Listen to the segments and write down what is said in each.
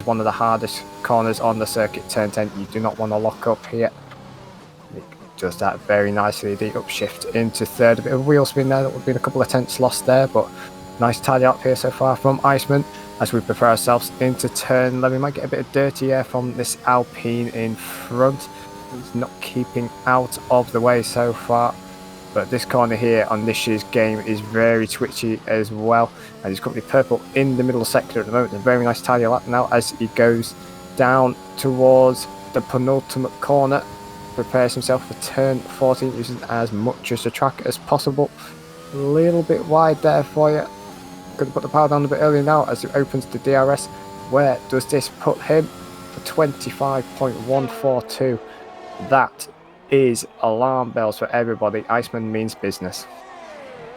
one of the hardest corners on the circuit. Turn 10, you do not want to lock up here. He does that very nicely. The upshift into third. A bit of wheel spin there. That would have been a couple of tenths lost there, but nice tidy up here so far from Iceman as we prepare ourselves into turn 11. We might get a bit of dirty air from this Alpine in front. He's not keeping out of the way so far. But this corner here on this year's game is very twitchy as well. And he's currently purple in the middle sector at the moment. A very nice tidy lap now as he goes down towards the penultimate corner. Prepares himself for turn 14, using as much as the track as possible. A little bit wide there for you. Going to put the power down a bit earlier now as it opens to DRS. Where does this put him? For 25.142. That is alarm bells for everybody. Iceman means business.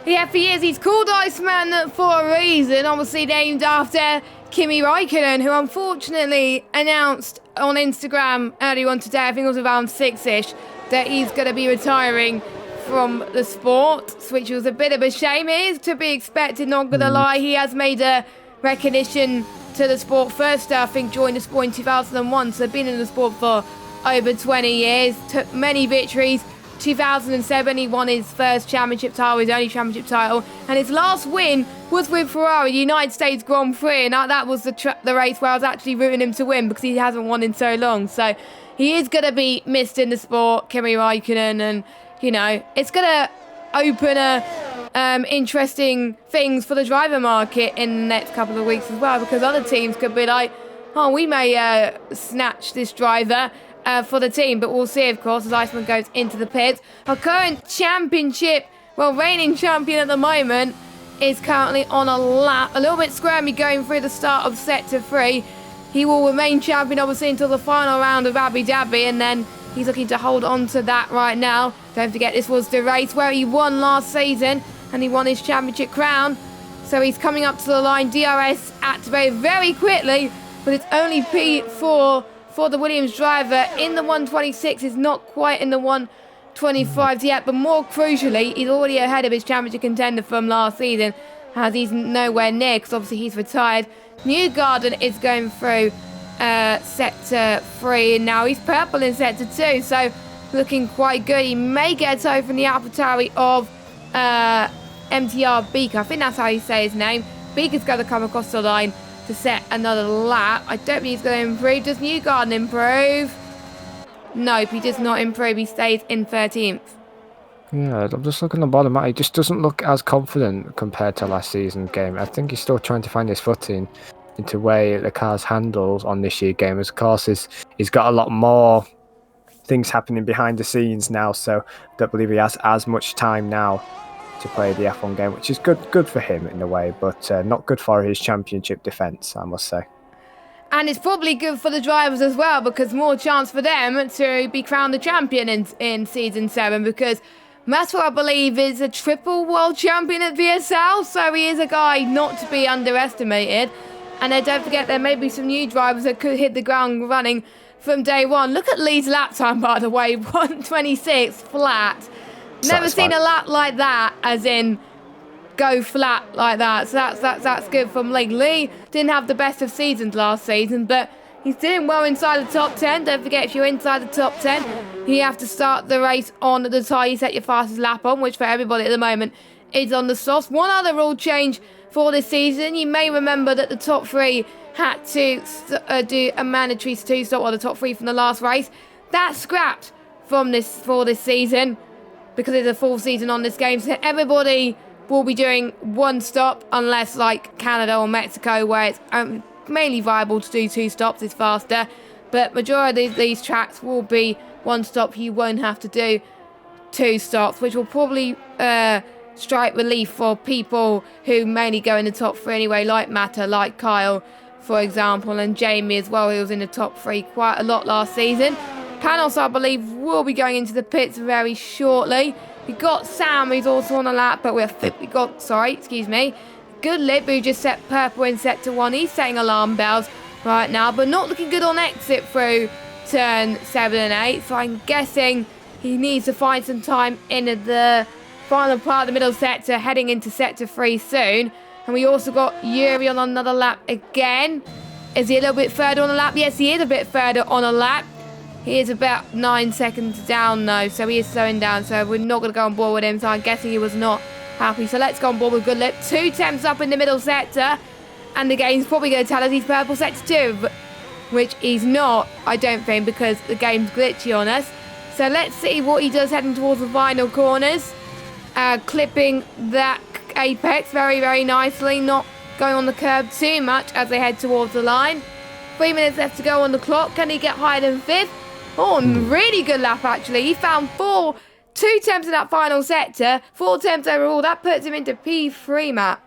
Yeah, for years he's called Iceman for a reason, obviously named after Kimi Räikkönen, who unfortunately announced on Instagram earlier on today, I think it was around 6ish, that he's going to be retiring from the sport, which was a bit of a shame. It is to be expected, not going to lie. He has made a recognition to the sport. First, I think, joined the sport in 2001, so been in the sport for over 20 years, took many victories. 2007 he won his first championship title, his only championship title, and his last win was with Ferrari, United States Grand Prix, and that was the race where I was actually rooting him to win because he hasn't won in so long. So he is going to be missed in the sport, Kimi Räikkönen, and you know, it's going to open interesting things for the driver market in the next couple of weeks as well, because other teams could be like, oh, we may snatch this driver for the team, but we'll see, of course, as Iceman goes into the pits. Our current championship, reigning champion at the moment, is currently on a lap. A little bit squirmy going through the start of Sector 3. He will remain champion, obviously, until the final round of Abu Dhabi, and then he's looking to hold on to that right now. Don't forget, this was the race where he won last season, and he won his championship crown. So he's coming up to the line. DRS activated very quickly, but it's only P4 for the Williams driver in the 126, is not quite in the 125s yet, but more crucially, he's already ahead of his championship contender from last season, as he's nowhere near, because obviously he's retired. Newgarden is going through Sector 3, and now he's purple in Sector 2, so looking quite good. He may get a toe from the AlphaTauri of MTR Beaker. I think that's how you say his name. Beaker's going to come across the line to set another lap. I don't think he's going to improve. Does Newgarden improve? Nope, he does not improve. He stays in 13th. Yeah, I'm just looking at the bottom. He just doesn't look as confident compared to last season's game. I think he's still trying to find his footing into way the car's handles on this year's game. As of course, he's got a lot more things happening behind the scenes now, so I don't believe he has as much time now to play the F1 game, which is good for him in a way, but not good for his championship defence, I must say. And it's probably good for the drivers as well, because more chance for them to be crowned the champion in Season 7, because Massimo, I believe, is a triple world champion at VSL, so he is a guy not to be underestimated. And then don't forget, there may be some new drivers that could hit the ground running from day one. Look at Lee's lap time, by the way, 126 flat. Never seen a lap like that, as in go flat like that. So that's good from Lee. Lee didn't have the best of seasons last season, but he's doing well inside the top 10. Don't forget, if you're inside the top 10, you have to start the race on the tyre you set your fastest lap on, which for everybody at the moment is on the softs. One other rule change for this season, you may remember that the top 3 had to do a mandatory 2-stop, or the top 3 from the last race. That's scrapped for this season, because it's a full season on this game, so everybody will be doing 1 stop, unless like Canada or Mexico, where it's mainly viable to do 2 stops, it's faster. But majority of these tracks will be 1 stop. You won't have to do 2 stops, which will probably strike relief for people who mainly go in the top 3 anyway, like Mata, like Kyle, for example, and Jamie as well, who was in the top 3 quite a lot last season. Panos, I believe, will be going into the pits very shortly. We got Sam, who's also on a lap, but Goodlip, who just set purple in Sector 1. He's setting alarm bells right now, but not looking good on exit through turn 7 and 8. So I'm guessing he needs to find some time in the final part of the middle sector, heading into Sector 3 soon. And we also got Yuri on another lap again. Is he a little bit further on a lap? Yes, he is a bit further on a lap. He is about 9 seconds down though, so he is slowing down, so we're not going to go on board with him, so I'm guessing he was not happy. So let's go on board with Goodlip. 2 temps up in the middle sector, and the game's probably going to tell us he's purple sector 2, which he's not, I don't think, because the game's glitchy on us. So let's see what he does heading towards the final corners. Clipping that apex very, very nicely, not going on the curb too much as they head towards the line. 3 minutes left to go on the clock. Can he get higher than 5th? Oh, really good lap, actually. He found 2 temps in that final sector, 4 temps overall. That puts him into P3, Matt.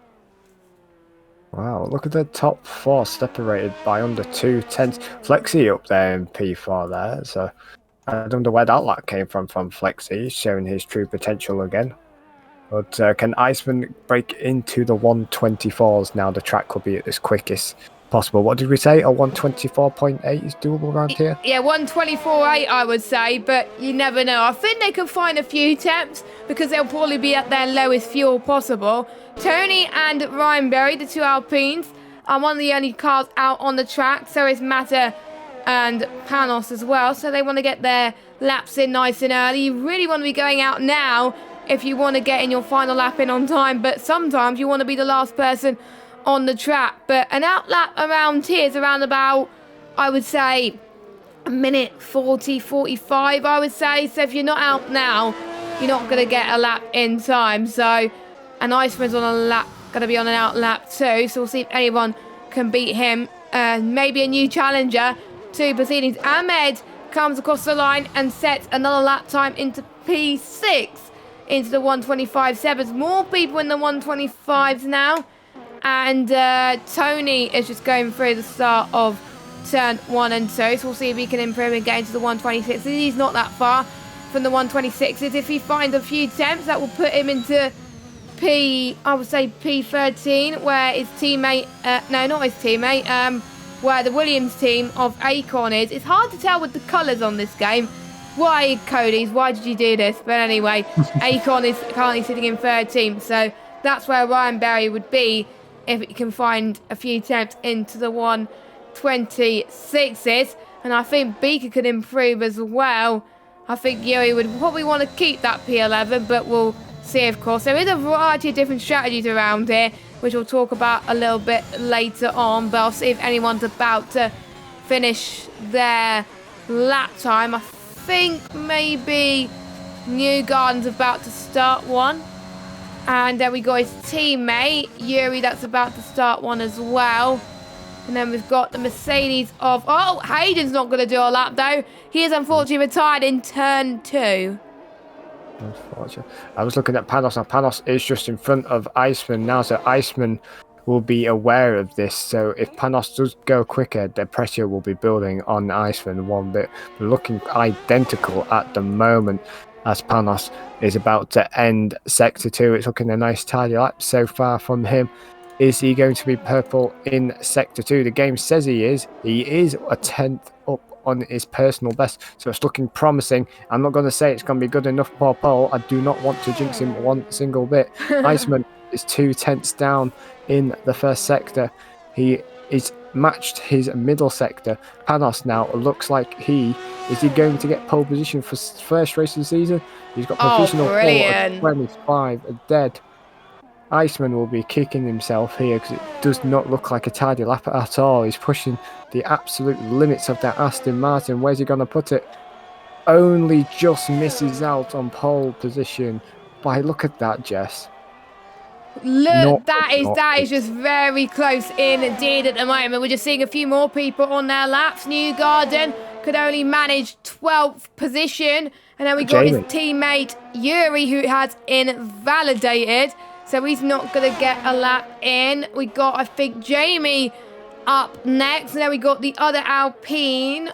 Wow, look at the top 4 separated by under 2 tenths. Flexi up there in P4 there, so I don't know where that lap came from Flexi, showing his true potential again. But can Iceman break into the 124s now? The track will be at its quickest possible. What did we say? A 124.8 is doable around here? Yeah, 124.8 I would say, but you never know. I think they can find a few temps because they'll probably be at their lowest fuel possible. Tony and Ryan Berry, the 2 Alpines, are one of the only cars out on the track. So is Mata and Panos as well. So they want to get their laps in nice and early. You really want to be going out now if you want to get in your final lap in on time. But sometimes you want to be the last person on the track. But an out lap around here is around about, I would say, a minute 40, 45, I would say. So if you're not out now, you're not going to get a lap in time. So an Iceman's on a lap, going to be on an out lap too. So we'll see if anyone can beat him. Maybe a new challenger to proceedings. Ahmed comes across the line and sets another lap time into P6 into the 125.7s. More people in the 125s now. And Tony is just going through the start of turn 1 and 2. So we'll see if he can improve and get into the 126s. He's not that far from the 126s. If he finds a few temps, that will put him into I would say P13, where his teammate, no, not his teammate, where the Williams team of Acorn is. It's hard to tell with the colours on this game. Why, Cody's? Why did you do this? But anyway, Acorn is currently sitting in 13th. So that's where Ryan Berry would be if he can find a few temps into the 126s. And I think Beaker could improve as well. I think Yuri would probably want to keep that P11, but we'll see, of course. There is a variety of different strategies around here, which we'll talk about a little bit later on. But I'll see if anyone's about to finish their lap time. I think maybe Newgarden's about to start one. And then we got his teammate, Yuri, that's about to start one as well. And then we've got the Mercedes of... Oh, Hayden's not going to do a lap, though. He is unfortunately retired in turn 2. Unfortunate. I was looking at Panos. Now, Panos is just in front of Iceman now, so Iceman will be aware of this. So if Panos does go quicker, the pressure will be building on Iceman one bit. Looking identical at the moment as Panos is about to end Sector 2. It's looking a nice tidy lap so far from him. Is he going to be purple in Sector 2? The game says he is. He is a 10th up on his personal best, so it's looking promising. I'm not going to say it's going to be good enough for pole. I do not want to jinx him one single bit. Iceman is 2 tenths down in the first sector. He is matched his middle sector. Panos now looks like is he going to get pole position for first race of the season? He's got provisional pole at 25 dead. Iceman will be kicking himself here because it does not look like a tidy lap at all. He's pushing the absolute limits of that Aston Martin. Where's he going to put it? Only just misses out on pole position. Why, look at that, Jess. Look, that is just very close indeed at the moment. We're just seeing a few more people on their laps. Newgarden could only manage 12th position. And then we got his teammate Yuri, who has invalidated. So he's not going to get a lap in. We got, I think, Jamie up next. And then we got the other Alpine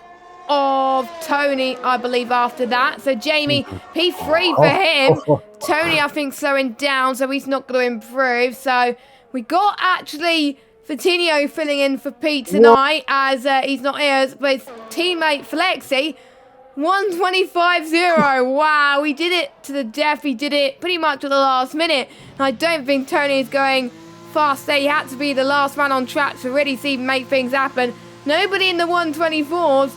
of Tony, I believe, after that. So Jamie, P3 for him. Tony, I think, slowing down, so he's not going to improve. So we got, actually, Fatinho filling in for Pete tonight as he's not here. But his teammate, Flexi, 125.0. Wow, he did it to the death. He did it pretty much at the last minute. And I don't think Tony is going fast they had to be the last man on track to really see make things happen. Nobody in the 124s,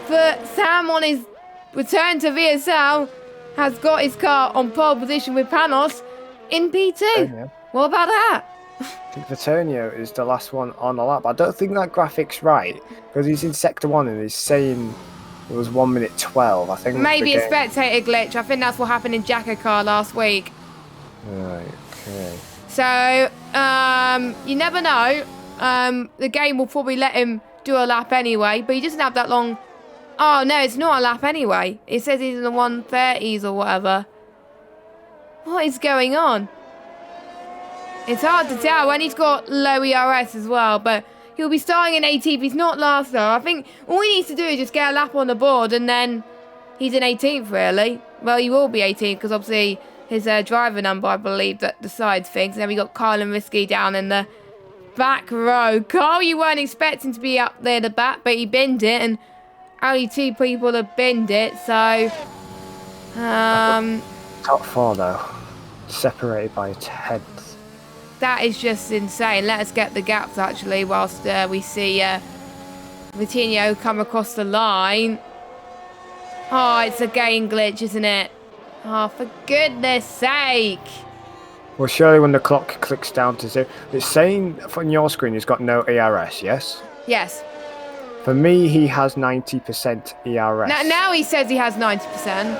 but Sam on his return to VSL has got his car on pole position with Panos in P2. Yeah. What about that? I think Viturnio is the last one on the lap. I don't think that graphic's right because he's in sector 1 and he's saying it was 1 minute 12. I think Maybe a spectator glitch. I think that's what happened in Jacko car last week. Right, okay. So, you never know. The game will probably let him do a lap anyway, but he doesn't have that long. Oh, no, it's not a lap anyway. It says he's in the 130s or whatever. What is going on? It's hard to tell when he's got low ERS as well, but he'll be starting in 18th. He's not last though. I think all he needs to do is just get a lap on the board and then he's in 18th really. Well, he will be 18th because obviously his driver number, I believe, that decides things. And then we got Kyle and Risky down in the back row. Kyle, you weren't expecting to be up there at the back, but he binned it and only 2 people have binned it, so... Top 4 though, separated by a 10th. That is just insane. Let us get the gaps actually whilst we see Vitinho come across the line. Oh, it's a game glitch, isn't it? Oh, for goodness sake. Well, surely when the clock clicks down to 0, it's saying on your screen he's got no ERS, yes? Yes. For me, he has 90% ERS. Now he says he has 90%.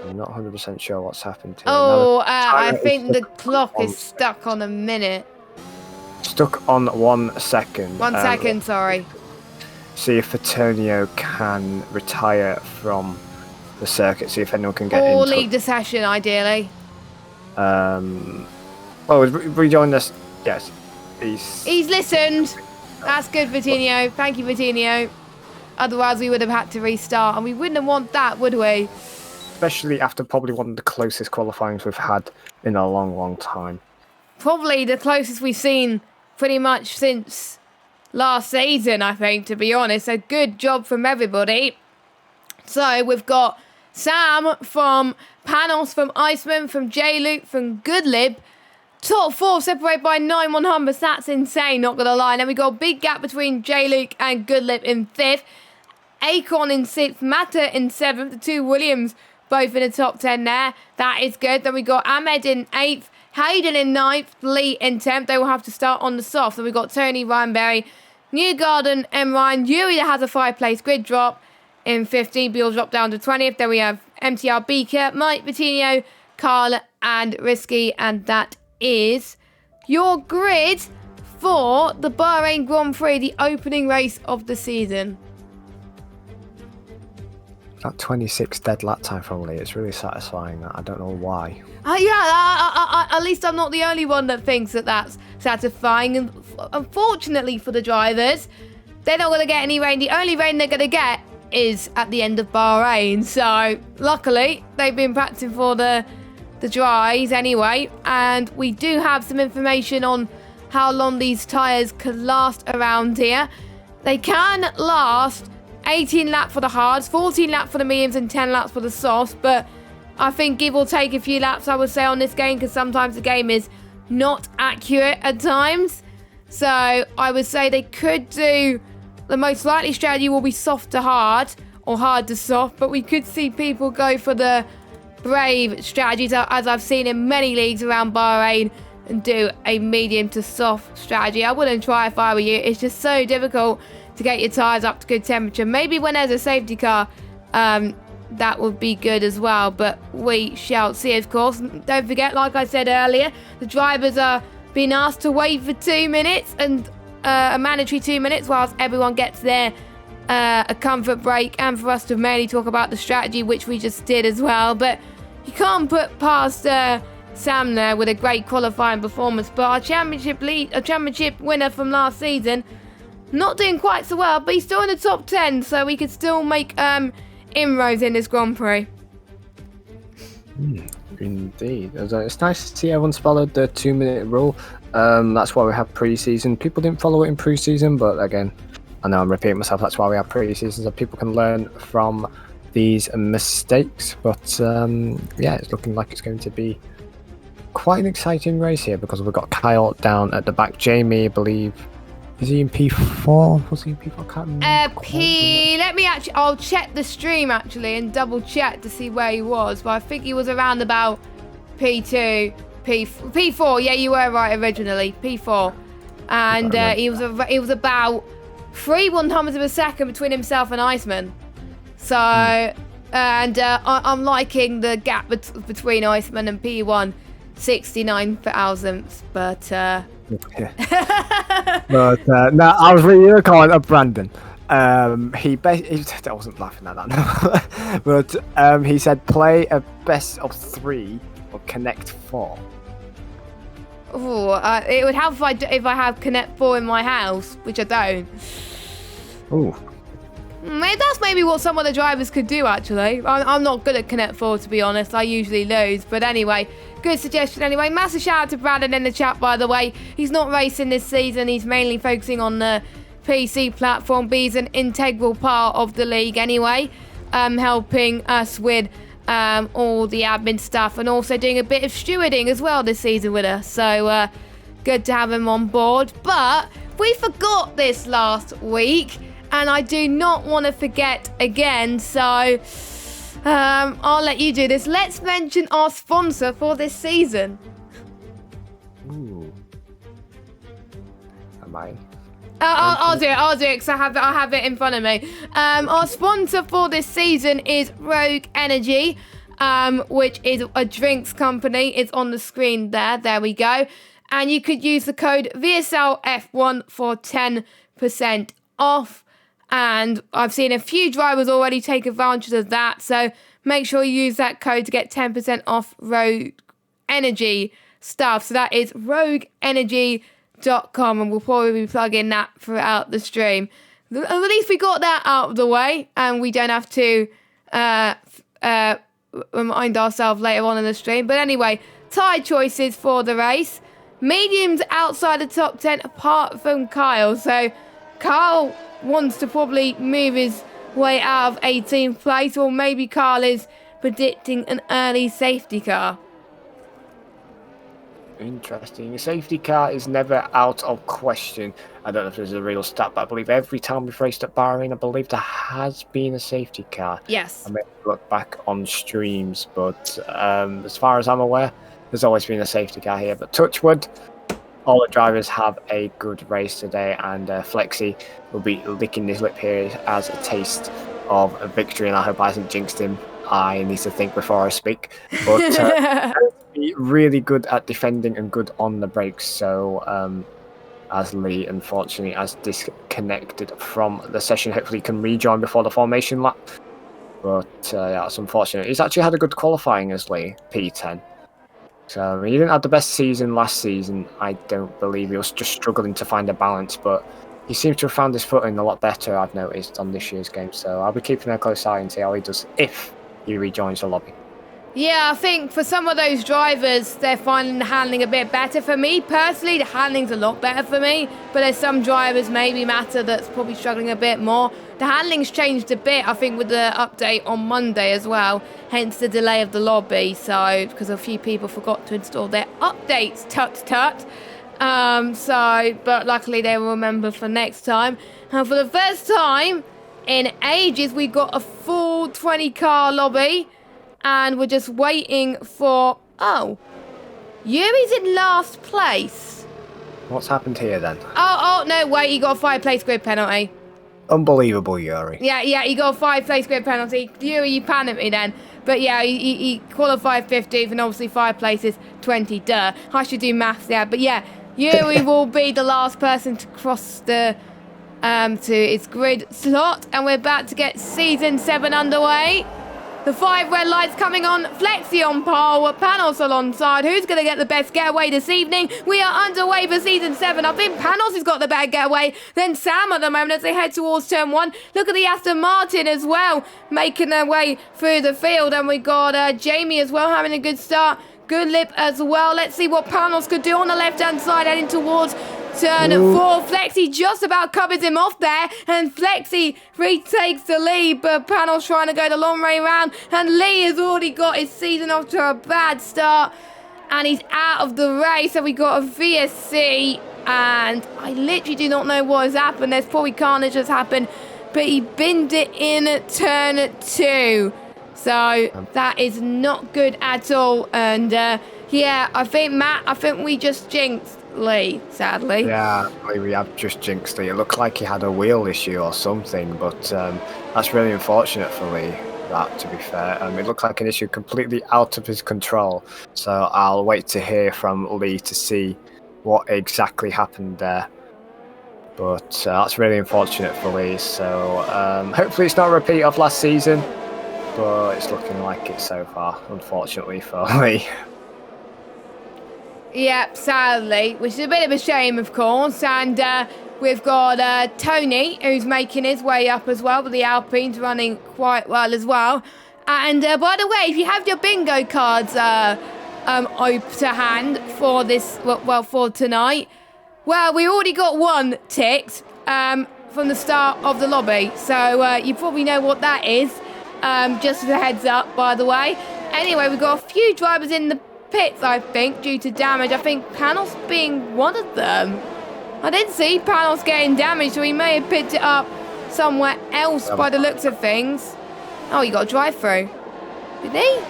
I'm not 100% sure what's happened to him. Oh, I think the clock is stuck on a minute. Stuck on 1 second. 1 second, sorry. See if Viturnio can retire from the circuit. See if anyone can get or into leave the session, ideally. Oh, rejoin this. Yes, he's listened. That's good, Vitinho. Thank you, Vitinho. Otherwise, we would have had to restart, and we wouldn't want that, would we? Especially after probably one of the closest qualifyings we've had in a long, long time. Probably the closest we've seen pretty much since last season, I think, to be honest. A good job from everybody. So we've got Sam from Panos, from Iceman, from J-Luke, from Goodlib. Top 4 separated by 9 100s. That's insane, not going to lie. And then we got a big gap between J-Luke and Goodlib in 5th. Akon in 6th. Mata in 7th. The 2 Williams both in the top 10 there. That is good. Then we got Ahmed in 8th. Hayden in 9th. Lee in 10th. They will have to start on the soft. Then we got Tony, Ryan Berry, Newgarden, M. Ryan. Yuri that has a 5-place grid drop in 15th. Beal drop down to 20th. Then we have MTR Beaker, Mike, Vitinho, Carl and Risky. And that is your grid for the Bahrain Grand Prix, the opening race of the season. That 26 dead lap time for Lee, it's really satisfying. I don't know why. At least I'm not the only one that thinks that that's satisfying. And unfortunately for the drivers, they're not going to get any rain. The only rain they're going to get is at the end of Bahrain. So luckily, they've been practicing for the dries anyway. And we do have some information on how long these tyres can last around here. They can last 18 laps for the hards, 14 laps for the mediums and 10 laps for the softs, but I think give or take a few laps, I would say, on this game, because sometimes the game is not accurate at times. So I would say they could do, the most likely strategy will be soft to hard or hard to soft, but we could see people go for the brave strategies, as I've seen in many leagues around Bahrain, and do a medium to soft strategy. I wouldn't try if I were you. It's just so difficult to get your tyres up to good temperature. Maybe when there's a safety car, that would be good as well, but we shall see, of course. Don't forget, like I said earlier, the drivers are being asked to wait for 2 minutes, and a mandatory 2 minutes whilst everyone gets their a comfort break, and for us to mainly talk about the strategy, which we just did as well. But you can't put past Sam there with a great qualifying performance, but our championship winner from last season, not doing quite so well, but he's still in the top 10, so we could still make inroads in this Grand Prix. Indeed. It's nice to see everyone's followed the 2-minute rule. That's why we have pre-season. People didn't follow it in pre-season, but again, I know I'm repeating myself, that's why we have pre-season, so people can learn from these mistakes. But yeah, it's looking like it's going to be quite an exciting race here because we've got Kyle down at the back. Jamie, I believe, is he in P4? Was he in P4? I can't remember. Let me actually, I'll check the stream actually and double check to see where he was. But I think he was around about P2, P4. Yeah, you were right originally, P4. And he was about 3 1/100 of a second between himself and Iceman. So, and I'm liking the gap between Iceman and P1, 69 thousandths. But no, I was reading a comment of Brandon. I wasn't laughing at that, no. But he said play a best of 3 or connect 4. Oh, it would help if I have Connect 4 in my house, which I don't. Ooh. That's maybe what some of the drivers could do, actually. I'm not good at Connect 4, to be honest. I usually lose. But anyway, good suggestion anyway. Massive shout out to Brandon in the chat, by the way. He's not racing this season. He's mainly focusing on the PC platform. But he's an integral part of the league anyway, helping us with all the admin stuff and also doing a bit of stewarding as well this season with us. So good to have him on board. But we forgot this last week and I do not want to forget again. So I'll let you do this. Let's mention our sponsor for this season. Ooh. Am I? I'll do it because I have it in front of me. Our sponsor for this season is Rogue Energy, which is a drinks company. It's on the screen there. There we go. And you could use the code VSLF1 for 10% off. And I've seen a few drivers already take advantage of that. So make sure you use that code to get 10% off Rogue Energy stuff. So that is rogueenergy.com, and we'll probably be plugging that throughout the stream. At least we got that out of the way and we don't have to remind ourselves later on in the stream. But anyway, tyre choices for the race. Mediums outside the top 10 apart from Kyle. So Kyle wants to probably move his way out of 18th place, or maybe Kyle is predicting an early safety car. Interesting. A safety car is never out of question. I don't know if there's a real stat, but I believe every time we've raced at Bahrain, I believe there has been a safety car. Yes. I may look back on streams, but as far as I'm aware, there's always been a safety car here. But touch wood, all the drivers have a good race today, and Flexi will be licking his lip here as a taste of a victory, and I hope I hasn't jinxed him. I need to think before I speak. But be really good at defending and good on the brakes. So as Lee unfortunately has disconnected from the session, hopefully he can rejoin before the formation lap. But yeah, that's unfortunate. He's actually had a good qualifying as Lee, P10. So he didn't have the best season last season. I don't believe he was just struggling to find a balance, but he seems to have found his footing a lot better, I've noticed, on this year's game. So I'll be keeping a close eye and see how he does if he rejoins the lobby. Yeah, I think for some of those drivers, they're finding the handling a bit better. For me, personally, the handling's a lot better for me. But there's some drivers, maybe Matter, that's probably struggling a bit more. The handling's changed a bit, I think, with the update on Monday as well. Hence the delay of the lobby. So, because a few people forgot to install their updates, tut. But luckily they will remember for next time. And for the first time in ages, we got a full 20-car lobby. And we're just waiting for... Oh. Yuri's in last place. What's happened here then? Oh, no, wait. He got a 5-place grid penalty. Unbelievable, Yuri. Yeah, he got a 5-place grid penalty. Yuri, you panicked me then. But yeah, he qualified 50th and obviously 5 places, 20. Duh. I should do maths there. But yeah, Yuri will be the last person to cross the... to its grid slot. And we're about to get Season 7 underway. The 5 red lights coming on. Flexi on pole. Panos alongside. Who's going to get the best getaway this evening? We are underway for Season 7. I think Panos has got the better getaway than Sam at the moment as they head towards Turn 1. Look at the Aston Martin as well, making their way through the field. And we got Jamie as well having a good start. Good lip as well. Let's see what Panos could do on the left-hand side heading towards Turn 4. Flexi just about covers him off there, and Flexi retakes the lead, but Panos trying to go the long way round, and Lee has already got his season off to a bad start. and he's out of the race. So we got a VSC, and I literally do not know what has happened. There's probably carnage has happened, but he binned it in turn 2. So that is not good at all. And yeah, I think we just jinxed Lee, sadly. Yeah, we have just jinxed it. It looked like he had a wheel issue or something, but that's really unfortunate for Lee. That, to be fair, it looked like an issue completely out of his control. So I'll wait to hear from Lee to see what exactly happened there. But that's really unfortunate for Lee. So hopefully it's not a repeat of last season, but it's looking like it so far, unfortunately for Lee. Yep, sadly, which is a bit of a shame, of course. And we've got Tony, who's making his way up as well, but the Alpine's running quite well as well. And by the way, if you have your bingo cards open to hand for this, well, for tonight, well, we already got one ticked from the start of the lobby. So you probably know what that is. Just as a heads up, by the way. Anyway, we've got a few drivers in the pits, I think, due to damage. I think Panos being one of them. I didn't see Panos getting damaged, so he may have picked it up somewhere else by the looks of things. Oh, you got a drive-through. Did he?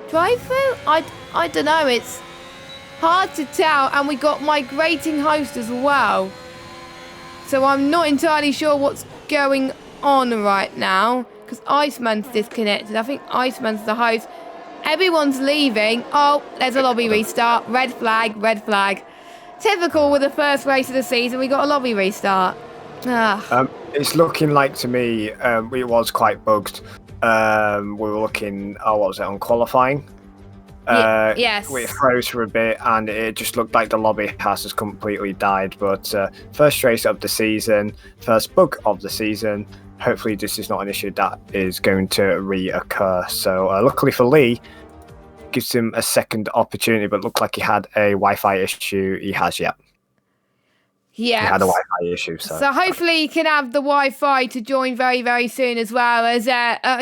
Drive-through? I don't know. It's hard to tell. And we got migrating host as well. So I'm not entirely sure what's going on right now, because Iceman's disconnected. I think Iceman's the host. Everyone's leaving. Oh, there's a lobby restart. Red flag, red flag. Typical with the first race of the season. We got a lobby restart. It's looking like to me it was quite bugged. We were looking, what was it, on qualifying? Yes. We froze for a bit and it just looked like the lobby has completely died. But first race of the season, first bug of the season. Hopefully this is not an issue that is going to reoccur. So luckily for Lee, gives him a second opportunity, but looked like he had a Wi-Fi issue. He has, yeah. Yeah. He had a Wi-Fi issue. So hopefully he can have the Wi-Fi to join very, very soon as well. As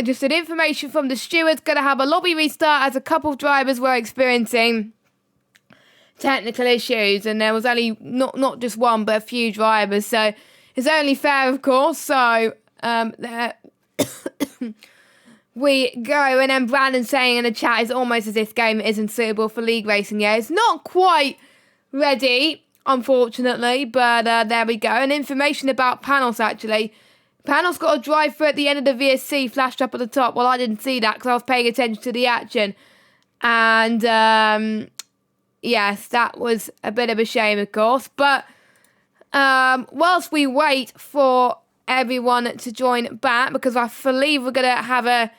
just an information from the stewards, going to have a lobby restart as a couple of drivers were experiencing technical issues, and there was only not just one, but a few drivers. So it's only fair, of course. So there we go. And then Brandon saying in the chat, it's almost as if this game isn't suitable for league racing. Yeah, it's not quite ready, unfortunately, but there we go. And information about Panos, actually. Panos got a drive-through at the end of the VSC, flashed up at the top. Well, I didn't see that because I was paying attention to the action. And yes, that was a bit of a shame, of course. But whilst we wait for everyone to join back, because I believe we're going to have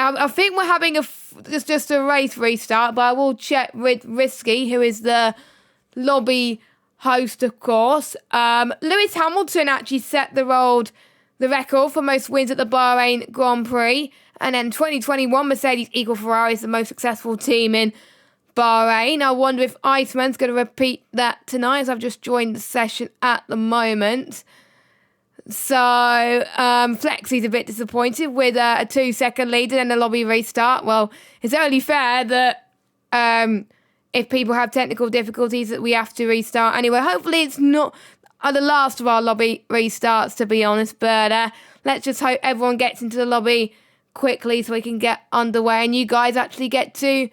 I think we're having just a race restart, but I will check with Risky, who is the lobby host, of course. Lewis Hamilton actually set the record for most wins at the Bahrain Grand Prix. And then 2021, Mercedes equal Ferrari is the most successful team in Bahrain. I wonder if Iceman's going to repeat that tonight, as I've just joined the session at the moment. So Flexy's a bit disappointed with a 2-second lead and then the lobby restart. Well, it's only fair that if people have technical difficulties that we have to restart anyway. Hopefully it's not the last of our lobby restarts, to be honest. But let's just hope everyone gets into the lobby quickly so we can get underway and you guys actually get to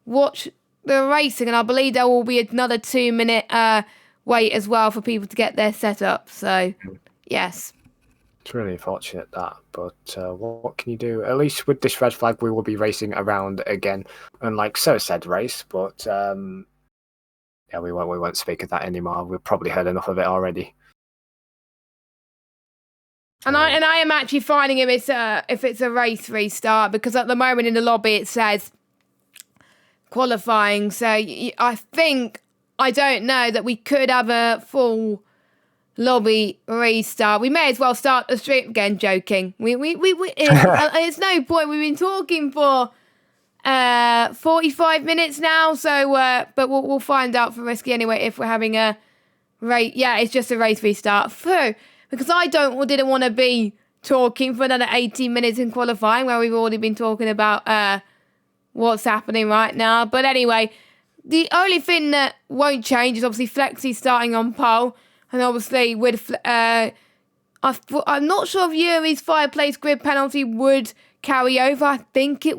watch the racing. And I believe there will be another 2-minute wait as well for people to get their setup. So... yes. It's really unfortunate that, but what can you do? At least with this red flag, we will be racing around again, unlike so said race. But yeah, we won't speak of that anymore. We've probably heard enough of it already. And I am actually finding if it's a race restart, because at the moment in the lobby it says qualifying. So I don't know that we could have a full lobby restart. We may as well start the stream again. Joking. We it's no point. We've been talking for 45 minutes now. So but we'll find out for Risky anyway if we're having a race. Yeah, it's just a race restart. Because I didn't want to be talking for another 18 minutes in qualifying where we've already been talking about what's happening right now. But anyway, the only thing that won't change is obviously Flexi starting on pole, and obviously with I'm not sure if Yuri's fireplace grid penalty would carry over. I think it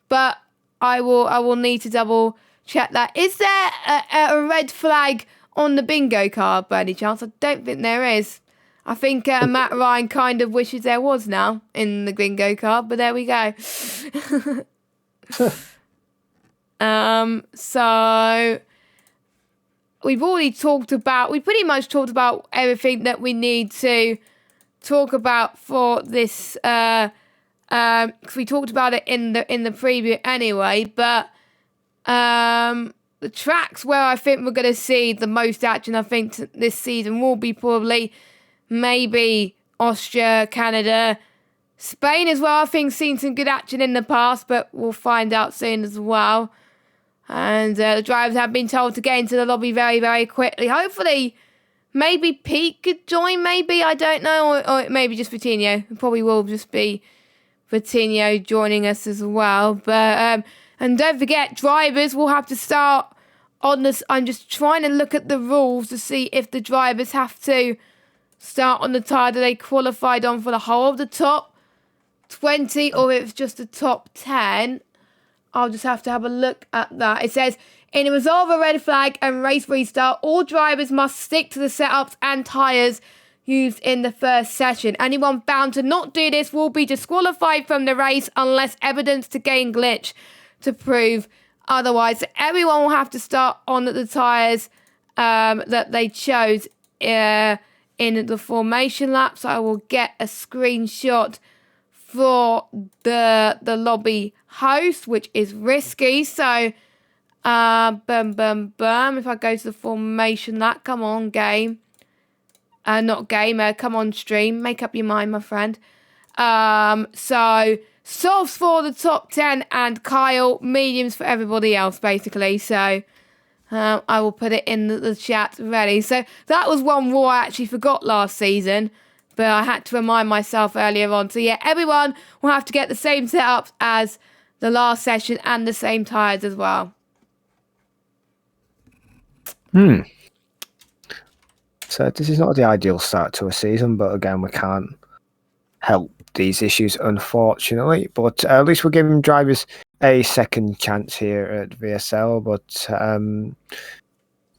but I will need to double check that. Is there a red flag on the bingo card by any chance? I don't think there is. I think Matt Ryan kind of wishes there was now in the bingo card, but there we go. So we've pretty much talked about everything that we need to talk about for this, because we talked about it in the preview anyway, but the tracks where I think we're going to see the most action, I think this season will be probably maybe Austria, Canada, Spain as well. I think seen some good action in the past, but we'll find out soon as well. And the drivers have been told to get into the lobby very, very quickly. Hopefully, maybe Pete could join, maybe, I don't know, or maybe just Vitinho. It probably will just be Vitinho joining us as well. But and don't forget, drivers will have to start on this. I'm just trying to look at the rules to see if the drivers have to start on the tyre that they qualified on for the whole of the top 20, or if it's just the top 10. I'll just have to have a look at that. It says, in a resolve a red flag and race restart, all drivers must stick to the setups and tyres used in the first session. Anyone found to not do this will be disqualified from the race unless evidence to gain glitch to prove otherwise. So everyone will have to start on the tyres that they chose in the formation lap. So I will get a screenshot for the lobby host, which is risky. So if I go to the formation lap, come on game, not game, come on stream, make up your mind, my friend. So softs for the top 10 and Kyle, mediums for everybody else basically. So I will put it in the chat ready. So that was one rule I actually forgot last season, but I had to remind myself earlier on. So yeah, everyone will have to get the same setups as the last session and the same tyres as well. So this is not the ideal start to a season, but again, we can't help these issues, unfortunately. But at least we're giving drivers a second chance here at VSL. But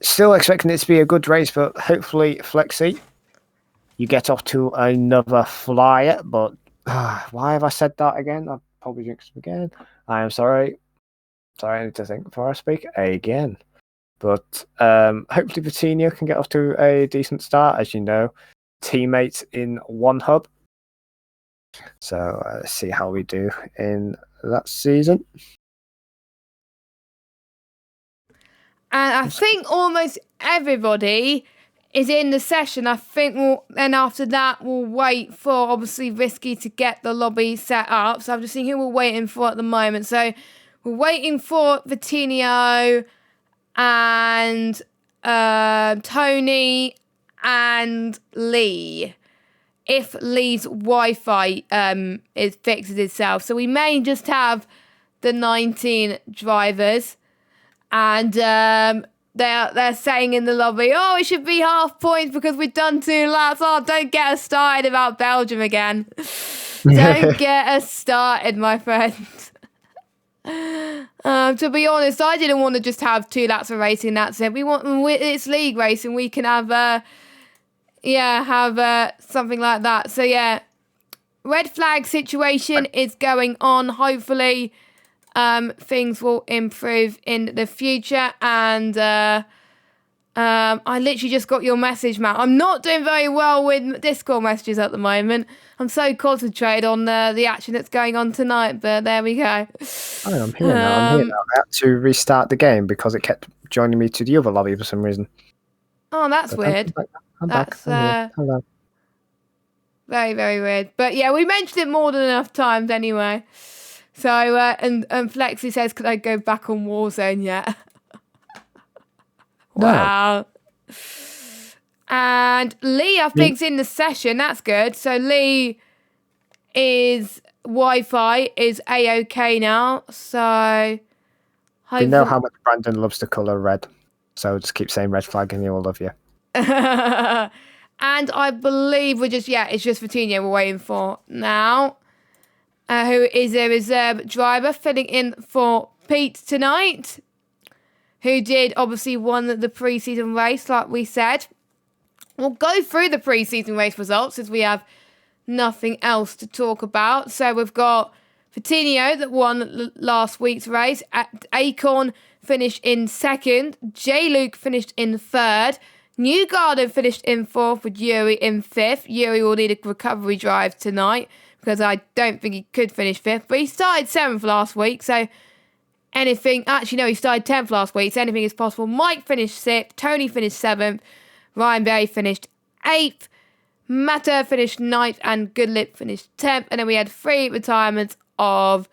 still expecting it to be a good race, but hopefully, Flexi, you get off to another flyer. But why have I said that again? I've probably jinxed them again. I am sorry. Sorry, I need to think before I speak again. But hopefully Vitinho can get off to a decent start. As you know, teammates in one hub. So let's see how we do in that season. And I think almost everybody is in the session. I think then after that we'll wait for obviously Risky to get the lobby set up. So I'm just seeing who we're waiting for at the moment. So we're waiting for Vitinho and Tony and Lee. If Lee's Wi-Fi fixes itself. So we may just have the 19 drivers. And they're saying in the lobby, oh, it should be half points because we've done 2 laps. Oh, don't get us started about Belgium again. Don't get us started, my friend. To be honest, I didn't want to just have 2 laps of racing. That's it. It's league racing. We can have something like that. So yeah, red flag situation is going on. Hopefully, things will improve in the future. And I literally just got your message, Matt. I'm not doing very well with Discord messages at the moment. I'm so concentrated on the action that's going on tonight, but there we go. I'm here now. I had to restart the game because it kept joining me to the other lobby for some reason. Oh, that's weird. I'm back. Hello. Very, very weird. But yeah, we mentioned it more than enough times anyway. So, and Flexi says, could I go back on Warzone yet? Wow. No. And Lee, I think's in the session. That's good. So Lee is Wi-Fi is A-OK now. So We know how much Brandon loves the colour red, so just keep saying red flag and he'll love you. And I believe it's just Vitinho we're waiting for now, who is a reserve driver filling in for Pete tonight, who did obviously won the pre-season race, like we said. We'll go through the pre-season race results as we have nothing else to talk about. So we've got Vitinho that won last week's race. Acorn finished in second. J-Luke finished in third. Newgarden finished in fourth with Yuri in fifth. Yuri will need a recovery drive tonight because I don't think he could finish fifth. But he started seventh last week, so he started 10th last week, so anything is possible. Mike finished sixth. Tony finished seventh. Ryan Berry finished eighth. Matter finished ninth, and Goodlip finished 10th. And then we had 3 retirements of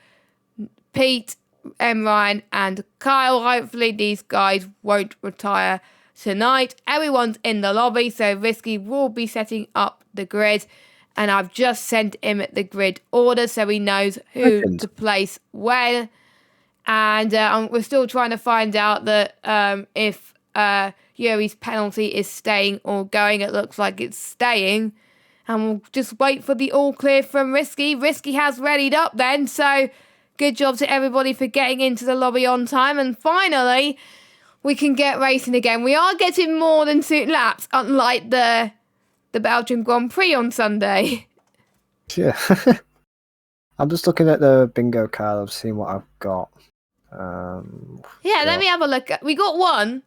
Pete, Ryan, and Kyle. Hopefully these guys won't retire tonight. Everyone's in the lobby, so Risky will be setting up the grid. And I've just sent him the grid order so he knows who to place when. And we're still trying to find out that if Yuri's penalty is staying or going. It looks like it's staying. And we'll just wait for the all clear from Risky. Risky has readied up then, so good job to everybody for getting into the lobby on time. And finally, we can get racing again. We are getting more than 2 laps, unlike the Belgian Grand Prix on Sunday. Yeah. I'm just looking at the bingo card. I've seen what I've got. Let me have a look. We got one.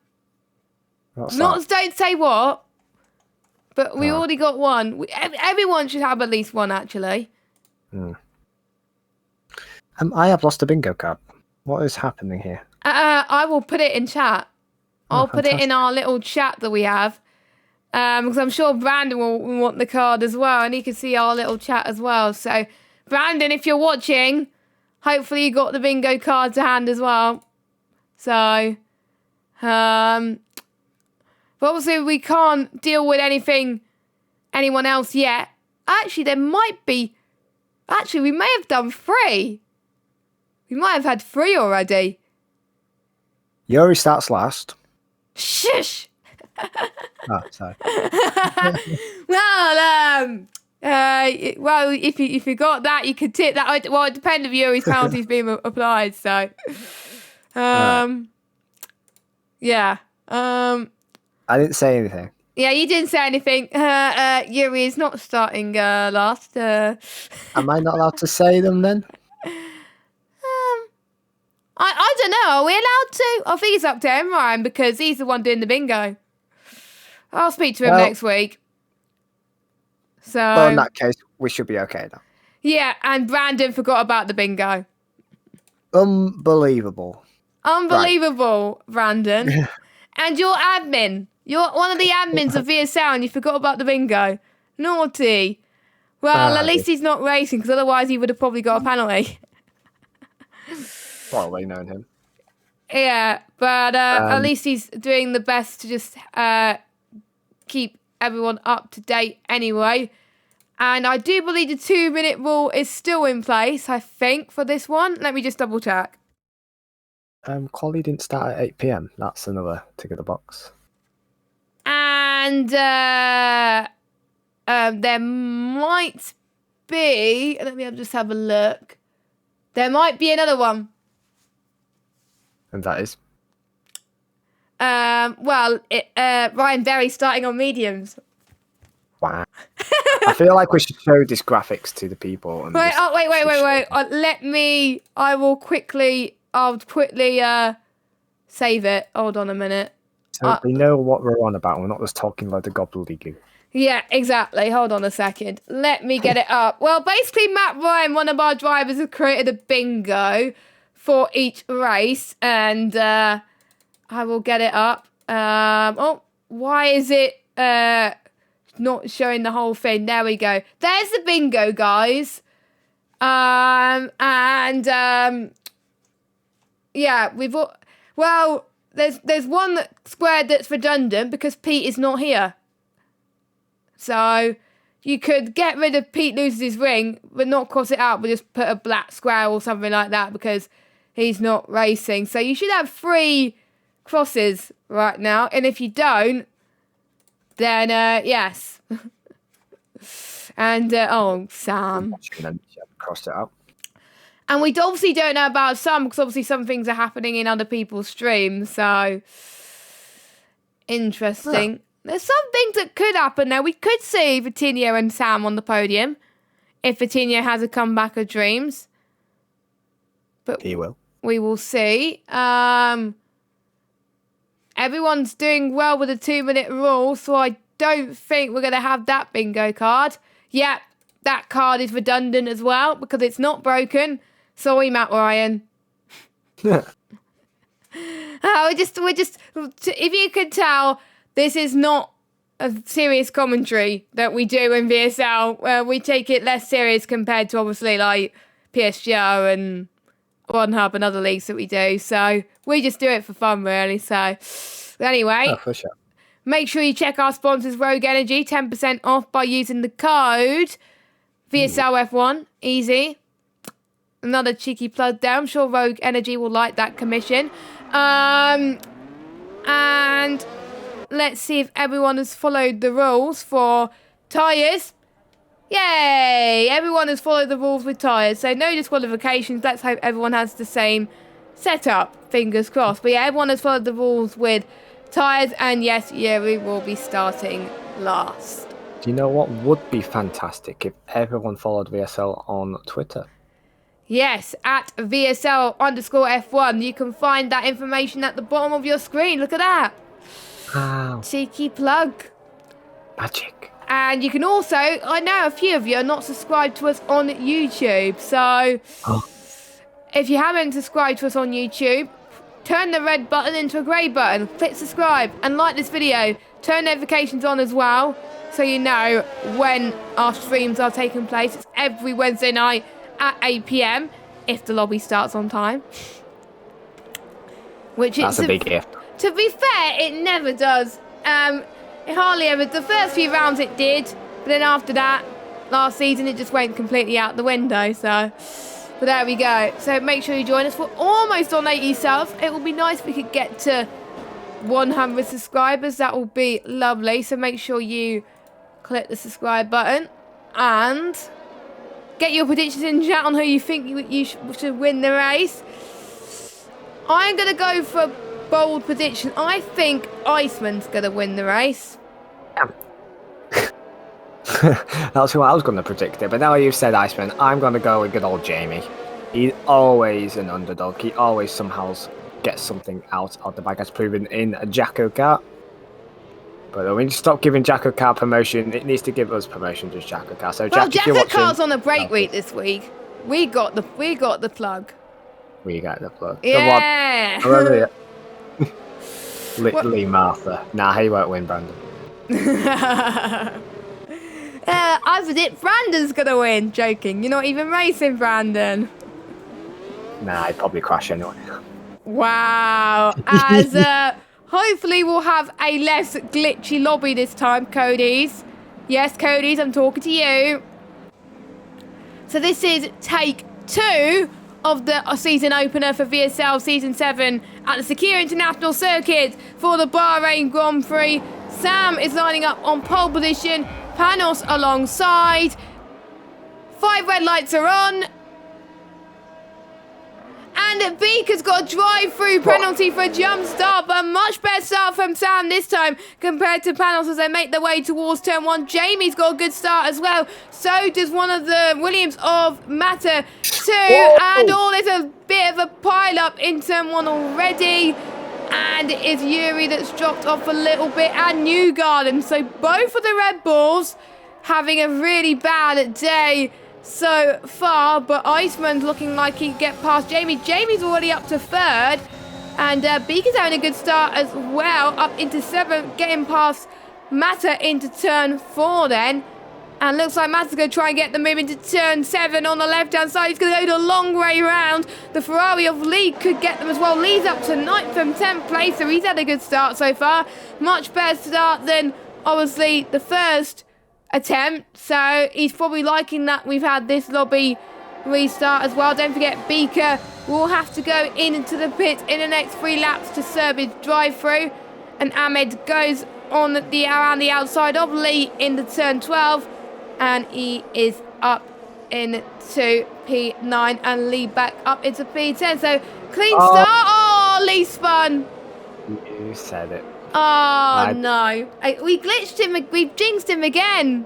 What's Not that? don't say what, but we already got one. Everyone should have at least one, actually. I have lost a bingo card. What is happening here? I will put it in chat. I'll put it in our little chat that we have. Because I'm sure Brandon will want the card as well, and he can see our little chat as well. So, Brandon, if you're watching, hopefully you got the bingo card to hand as well. So, but obviously we can't deal with anyone else yet. Actually, there might be. Actually, we may have done 3. We might have had 3 already. Yuri starts last. Shush! Oh, sorry. Well, if you got that, you could tip that. Well, it depends if Yuri's penalty's being applied. So, yeah. I didn't say anything. Yeah, you didn't say anything. Yuri is not starting last. Am I not allowed to say them then? I don't know. Are we allowed to? I think it's up to Ryan because he's the one doing the bingo. I'll speak to him next week. So. Well, in that case, we should be okay now. Yeah, and Brandon forgot about the bingo. Unbelievable. Right. Brandon. And you're admin. You're one of the admins of VSL and you forgot about the bingo. Naughty. Well, at least he's not racing because otherwise he would have probably got a penalty. Probably known him. Yeah, but at least he's doing the best to just keep everyone up to date anyway. And I do believe the 2-minute rule is still in place, I think, for this one. Let me just double check. Quali didn't start at 8 p.m. That's another tick of the box. And there might be... Let me just have a look. There might be another one. And that is? Ryan Berry starting on mediums. Wow. I feel like we should show these graphics to the people. And wait. I'll quickly save it. Hold on a minute. So we know what we're on about. We're not just talking like the gobbledygook. Yeah, exactly. Hold on a second. Let me get it up. Well, basically, Matt Ryan, one of our drivers, has created a bingo for each race, and I will get it up. Why is it not showing the whole thing? There we go. There's the bingo, guys. Yeah, there's one square that's redundant because Pete is not here. So you could get rid of Pete loses his ring, but not cross it out, but just put a black square or something like that because he's not racing. So you should have 3 crosses right now. And if you don't, then yes. And, Sam. Crossed it out. And we obviously don't know about some, because obviously some things are happening in other people's streams. So, interesting. Huh. There's some things that could happen there. We could see Vitinho and Sam on the podium if Vitinho has a comeback of dreams. But he will. We will see. Everyone's doing well with the 2-minute rule, so I don't think we're going to have that bingo card. Yeah, that card is redundant as well because it's not broken. Sorry, Matt Ryan. We're just. If you could tell, this is not a serious commentary that we do in VSL. We take it less serious compared to obviously like PSGO and One Hub and other leagues that we do. So we just do it for fun, really. So anyway, for sure. Make sure you check our sponsors, Rogue Energy, 10% off by using the code VSL F1. Easy. Another cheeky plug there. I'm sure Rogue Energy will like that commission. And let's see if everyone has followed the rules for tyres. Yay! Everyone has followed the rules with tyres. So no disqualifications. Let's hope everyone has the same setup. Fingers crossed. But yeah, everyone has followed the rules with tyres. And yes, Yuri will be starting last. Do you know what would be fantastic if everyone followed VSL on Twitter? Yes, at VSL_F1. You can find that information at the bottom of your screen. Look at that. Wow. Cheeky plug. Magic. And you can also, I know a few of you are not subscribed to us on YouTube. So if you haven't subscribed to us on YouTube, turn the red button into a grey button. Click subscribe and like this video. Turn notifications on as well so you know when our streams are taking place. It's every Wednesday night at 8 PM if the lobby starts on time. That's a big if. To be fair, it never does. It hardly ever. The first few rounds it did, but then after that, last season it just went completely out the window. So, but there we go. So make sure you join us. We're almost on 80 subs. It would be nice if we could get to 100 subscribers. That will be lovely. So make sure you click the subscribe button and get your predictions in chat on who you think you should win the race. I'm going to go for a bold prediction. I think Iceman's going to win the race. That's who I was going to predict it, but now you've said Iceman, I'm going to go with good old Jamie. He's always an underdog. He always somehow gets something out of the bag, as proven in Jacko Kart. But when you stop giving Jacko Kart promotion, it needs to give us promotion to Jacko Kart. So well, Jack, Jacko Kart's on a break week this week. We got the plug. We got the plug. Yeah. Lee Martha. Nah, he won't win, Brandon. I predict Brandon's gonna win. Joking. You're not even racing, Brandon. Nah, he'd probably crash anyway. Wow. As hopefully we'll have a less glitchy lobby this time, Cody's. Yes, Cody's, I'm talking to you. So this is take 2 of the season opener for VSL Season 7 at the Secure International Circuit for the Bahrain Grand Prix. Sam is lining up on pole position, Panos alongside. 5 red lights are on. And Beaker's got a drive-through penalty for a jump start, but a much better start from Sam this time compared to Panos as they make their way towards turn 1. Jamie's got a good start as well. So does one of the Williams of Mata 2. Whoa. And there's a bit of a pile-up in turn 1 already. And it is Yuri that's dropped off a little bit, and Newgarden. So both of the Red Bulls having a really bad day so far, but Iceman's looking like he can get past Jamie. Jamie's already up to 3rd, and Beaker's having a good start as well, up into 7th, getting past Mata into turn 4 then. And looks like Mata's going to try and get the move into turn 7 on the left-hand side. He's going to go the long way round. The Ferrari of Lee could get them as well. Lee's up to 9th from 10th place, so he's had a good start so far. Much better start than, obviously, the first attempt. So he's probably liking that we've had this lobby restart as well. Don't forget, Beaker will have to go into the pit in the next 3 laps to serve his drive-through. And Ahmed goes on around the outside of Lee in the turn 12. And he is up into P9 and Lee back up into P10. So, clean start. Oh, Lee spun. You said it. Oh, no. We glitched him. We've jinxed him again.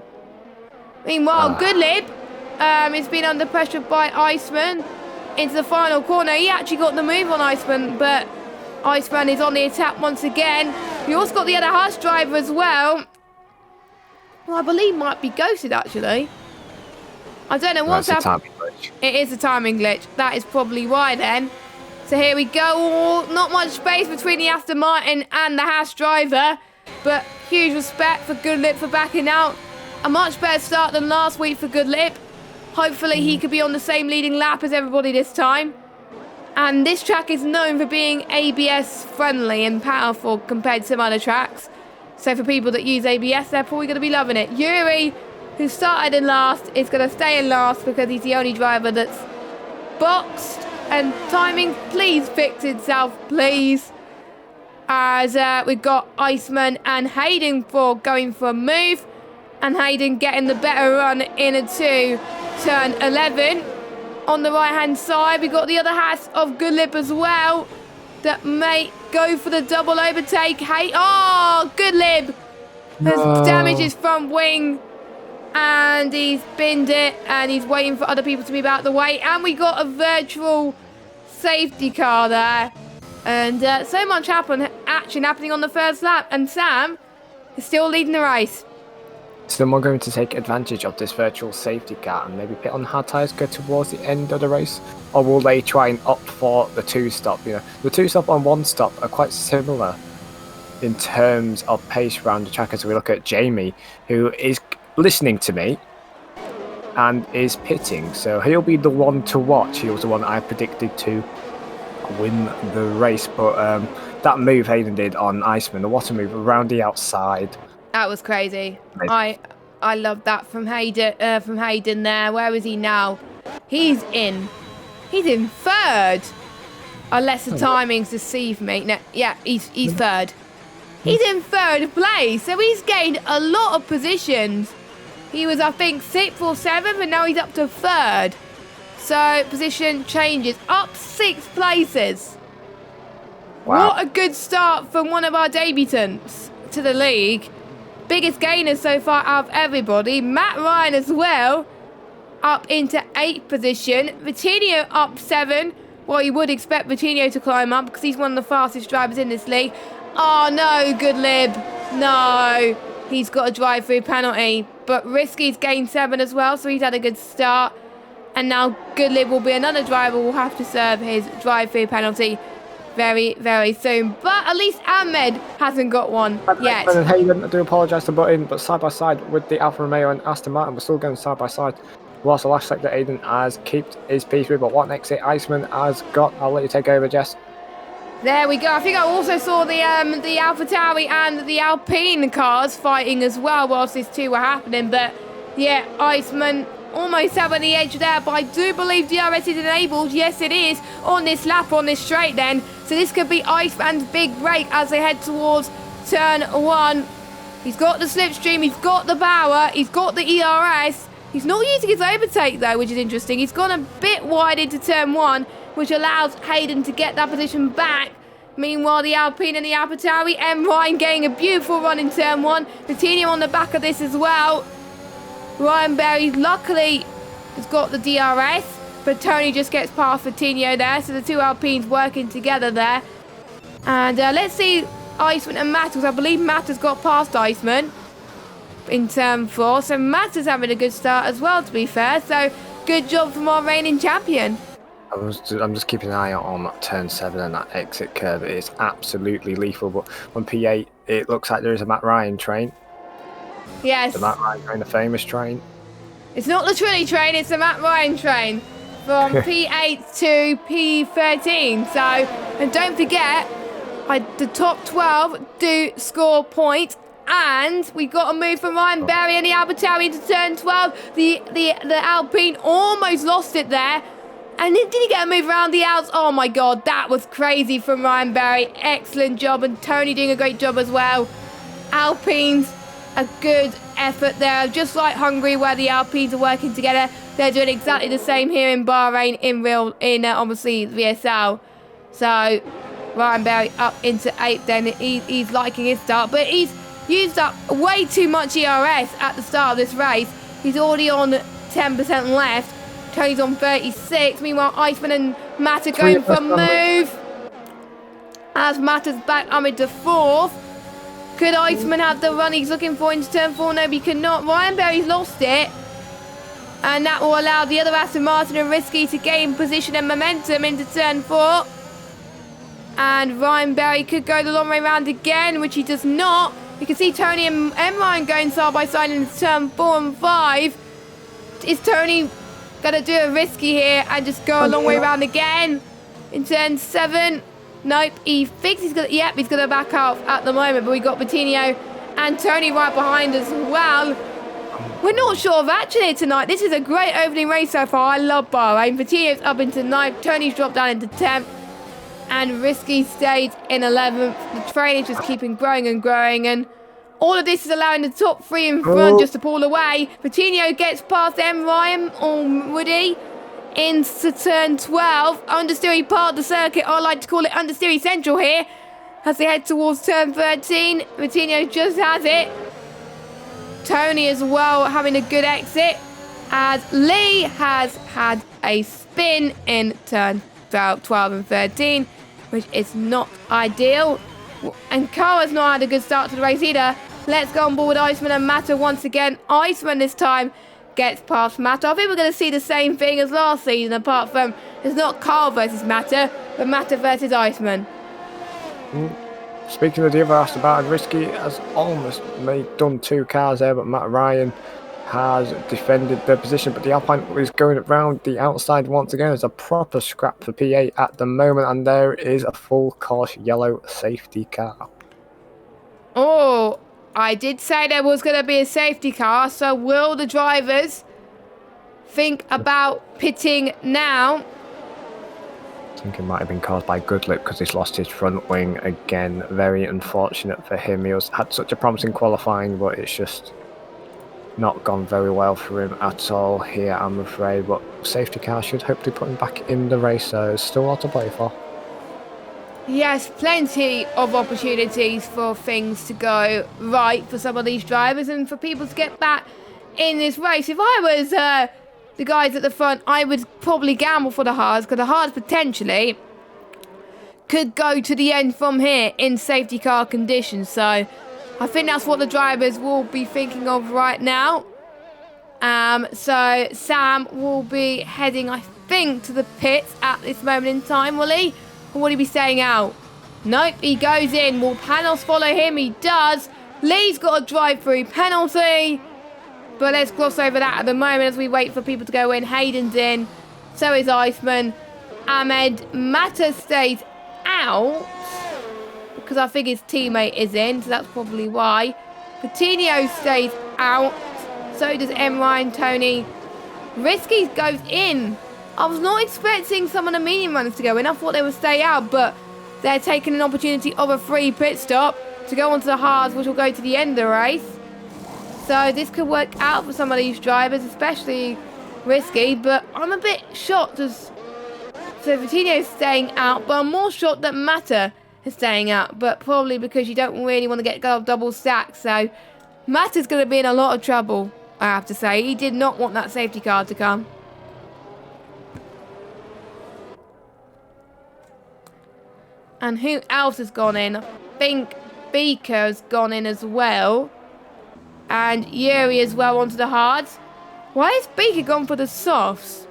Meanwhile, Goodlib has been under pressure by Iceman into the final corner. He actually got the move on Iceman, but Iceman is on the attack once again. We also got the other Haas driver as well. Well, I believe might be ghosted, actually. I don't know what's happening. It is a timing glitch. That is probably why, then. So here we go. Oh, not much space between the Aston Martin and the Haas driver. But huge respect for Goodlip for backing out. A much better start than last week for Goodlip. Hopefully he could be on the same leading lap as everybody this time. And this track is known for being ABS friendly and powerful compared to some other tracks. So for people that use ABS, they're probably going to be loving it. Yuri, who started in last, is going to stay in last because he's the only driver that's boxed. And timing, please fix itself, please. As we've got Iceman and Hayden going for a move. And Hayden getting the better run in a 2, turn 11. On the right-hand side, we've got the other Haas of Goodlip as well. That may go for the double overtake. Goodlib has damaged his front wing. And he's binned it. And he's waiting for other people to move out of the way. And we got a virtual safety car there. And so much action happening on the first lap. And Sam is still leading the race. So we're going to take advantage of this virtual safety car and maybe pit on hard tyres, go towards the end of the race? Or will they try and opt for the 2-stop? You know, the 2-stop and 1-stop are quite similar in terms of pace around the track as we look at Jamie, who is listening to me and is pitting. So he'll be the one to watch. He was the one I predicted to win the race. But that move Hayden did on Iceman, the water move around the outside. That was crazy. Amazing. I love that from Hayden there. Where is he now? He's in third. Unless the timings deceive me. No, yeah, he's third. He's in third place. So he's gained a lot of positions. He was, I think, 6th or 7th, and now he's up to third. So position changes. Up 6 places. Wow. What a good start from one of our debutants to the league. Biggest gainer so far out of everybody. Matt Ryan as well, up into 8th position. Vitinho up 7. Well, you would expect Vitinho to climb up because he's one of the fastest drivers in this league. Oh, no, Goodlib. No. He's got a drive-through penalty. But Risky's gained 7 as well, so he's had a good start. And now Goodlib will be another driver who will have to serve his drive-through penalty very, very soon. But at least Ahmed hasn't got one yet. And Hayden, I do apologise to butt in, but side by side with the Alfa Romeo and Aston Martin, we're still going side by side. Whilst the last sector, Hayden has kept his piece with, but what next it Iceman has got. I'll let you take over, Jess. There we go. I think I also saw the AlphaTauri and the Alpine cars fighting as well whilst these two were happening. But yeah, Iceman almost having the edge there, but I do believe DRS is enabled. Yes, it is on this lap, on this straight then. So this could be Iceman's big break as they head towards turn 1. He's got the slipstream, he's got the power, he's got the ERS. He's not using his overtake though, which is interesting. He's gone a bit wide into turn 1, which allows Hayden to get that position back. Meanwhile, the Alpine and the AlphaTauri, M. Ryan getting a beautiful run in turn 1. Vitinho on the back of this as well. Ryan Berry luckily has got the DRS, but Tony just gets past Vitinho there, so the two Alpines working together there. And let's see Iceman and Matt, because I believe Matt has got past Iceman in turn 4, so Matt is having a good start as well, to be fair, so good job from our reigning champion. I'm just keeping an eye out on that turn 7 and that exit curve. It's absolutely lethal, but on P8 it looks like there is a Matt Ryan train. Yes. The Matt Ryan train, the famous train. It's not the Trilly train, it's the Matt Ryan train from P8 to P13. So, and don't forget, the top 12 do score points. And we got a move from Ryan Berry and the AlphaTauri into turn 12. The Alpine almost lost it there. And did he get a move around the outs? Oh my god, that was crazy from Ryan Berry. Excellent job, and Tony doing a great job as well. Alpines, a good effort there. Just like Hungary, where the Alpines are working together, they're doing exactly the same here in Bahrain, obviously VSL. So Ryan Berry up into 8th then. He's liking his start, but he's used up way too much ERS at the start of this race. He's already on 10% left. Tony's on 36. Meanwhile, Iceman and Matt are going for a move. As Matt is back up into 4th. Could Iceman have the run he's looking for into turn 4? No, he could not. Ryan Berry's lost it. And that will allow the other Aston Martin and Risky to gain position and momentum into turn 4. And Ryan Berry could go the long way round again, which he does not. You can see Tony and Ryan going side by side into turn 4 and 5. Is Tony going to do a Risky here and just go a long way round again in turn 7? Nope, he thinks he's going to... Yep, he's going to back out at the moment. But we got Patino and Tony right behind as well. We're not sure of action here tonight. This is a great opening race so far. I love Bahrain. Patino's up into 9th. Tony's dropped down into 10th. And Risky stayed in 11th. The train is just keeping growing and growing. And all of this is allowing the top 3 in front just to pull away. Patino gets past Ryan already into turn 12. Understeery part of the circuit. I like to call it Understeery Central here. As they head towards turn 13. Patino just has it. Tony as well having a good exit. As Lee has had a spin in turn 12 and 13. Which is not ideal. And Kara's not had a good start to the race either. Let's go on board with Iceman and Matter once again. Iceman this time gets past Matter. I think we're going to see the same thing as last season, apart from it's not Carl versus Matter, but Matter versus Iceman. Speaking of the other Aston Martin, Risky has almost done 2 cars there, but Matt Ryan has defended the position, but the Alpine is going around the outside once again. It's a proper scrap for P8 at the moment, and there is a full course yellow safety car. Oh, I did say there was going to be a safety car, so will the drivers think about pitting now? I think it might have been caused by Goodlip because he's lost his front wing again. Very unfortunate for him. He had such a promising qualifying, but it's just not gone very well for him at all here, I'm afraid. But safety car should hopefully put him back in the race, so there's still a lot to play for. Yes, plenty of opportunities for things to go right for some of these drivers and for people to get back in this race. If I was the guys at the front, I would probably gamble for the Haas, because the Haas potentially could go to the end from here in safety car conditions. So I think that's what the drivers will be thinking of right now. So Sam will be heading, I think, to the pits at this moment in time, will he? Or will he be staying out? Nope, he goes in. Will Panos follow him? He does. Lee's got a drive-through penalty. But let's gloss over that at the moment as we wait for people to go in. Hayden's in. So is Iceman. Ahmed Mata stays out, because I think his teammate is in, so that's probably why. Coutinho stays out. So does Ryan, Tony. Risky goes in. I was not expecting some of the medium runners to go in. I thought they would stay out, but they're taking an opportunity of a free pit stop to go onto the hards, which will go to the end of the race. So this could work out for some of these drivers, especially Risky, but I'm a bit shocked as so Coutinho's staying out, but I'm more shocked that Mata is staying out, but probably because you don't really want to get double stacked. So Mata's going to be in a lot of trouble, I have to say. He did not want that safety car to come. And who else has gone in? I think Beaker has gone in as well. And Yuri as well onto the hards. Why has Beaker gone for the softs?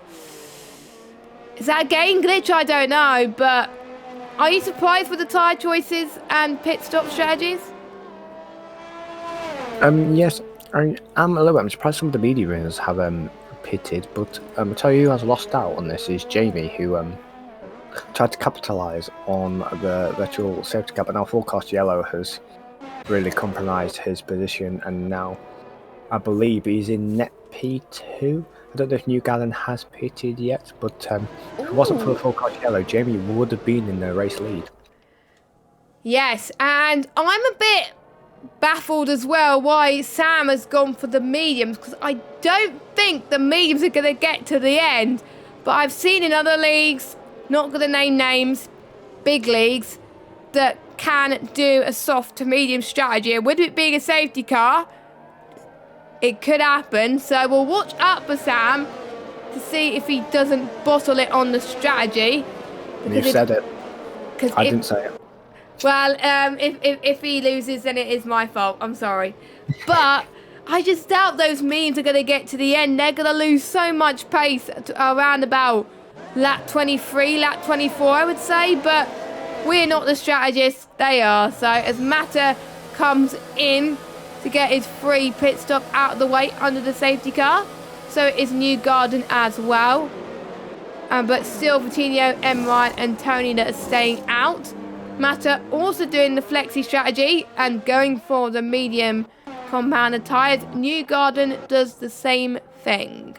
Is that a game glitch? I don't know. But are you surprised with the tyre choices and pit stop strategies? Yes, I am a little bit. I'm surprised some of the media runners have pitted. But I'll tell you who has lost out on this is Jamie, who tried to capitalise on the virtual safety car, but now full cost yellow has really compromised his position, and now I believe he's in net P2. I don't know if Newgarden has pitted yet, but if it wasn't for the full caution yellow, Jamie would have been in the race lead. Yes, and I'm a bit baffled as well why Sam has gone for the mediums, because I don't think the mediums are going to get to the end. But I've seen in other leagues, not going to name names, big leagues, that can do a soft to medium strategy. And with it being a safety car, it could happen. So we'll watch out for Sam to see if he doesn't bottle it on the strategy. You said it. I didn't say it. Well, if he loses, then it is my fault. I'm sorry. But I just doubt those mediums are going to get to the end. They're going to lose so much pace around about lap 23, lap 24, I would say. But we're not the strategists. They are. So as Mata comes in to get his free pit stop out of the way under the safety car. So it is Newgarden as well. But still Vitinho, Emrine and Tony that are staying out. Mata also doing the flexi strategy and going for the medium compounder tyres. Newgarden does the same thing.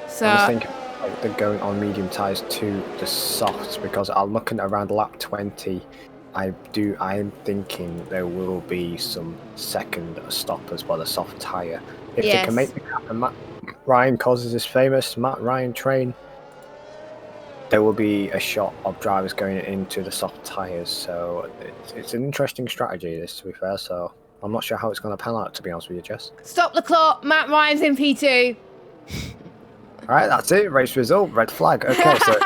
So I was thinking like they're going on medium tyres to the softs, because I'm looking around lap 20. I'm thinking there will be some second stoppers by the soft tyre. If they can make it happen, Matt Ryan causes his famous Matt Ryan train. There will be a shot of drivers going into the soft tyres, so it's an interesting strategy, this, to be fair, so I'm not sure how it's going to pan out, to be honest with you, Jess. Stop the clock, Matt Ryan's in P2. Alright, that's it, race result, red flag. Okay, so...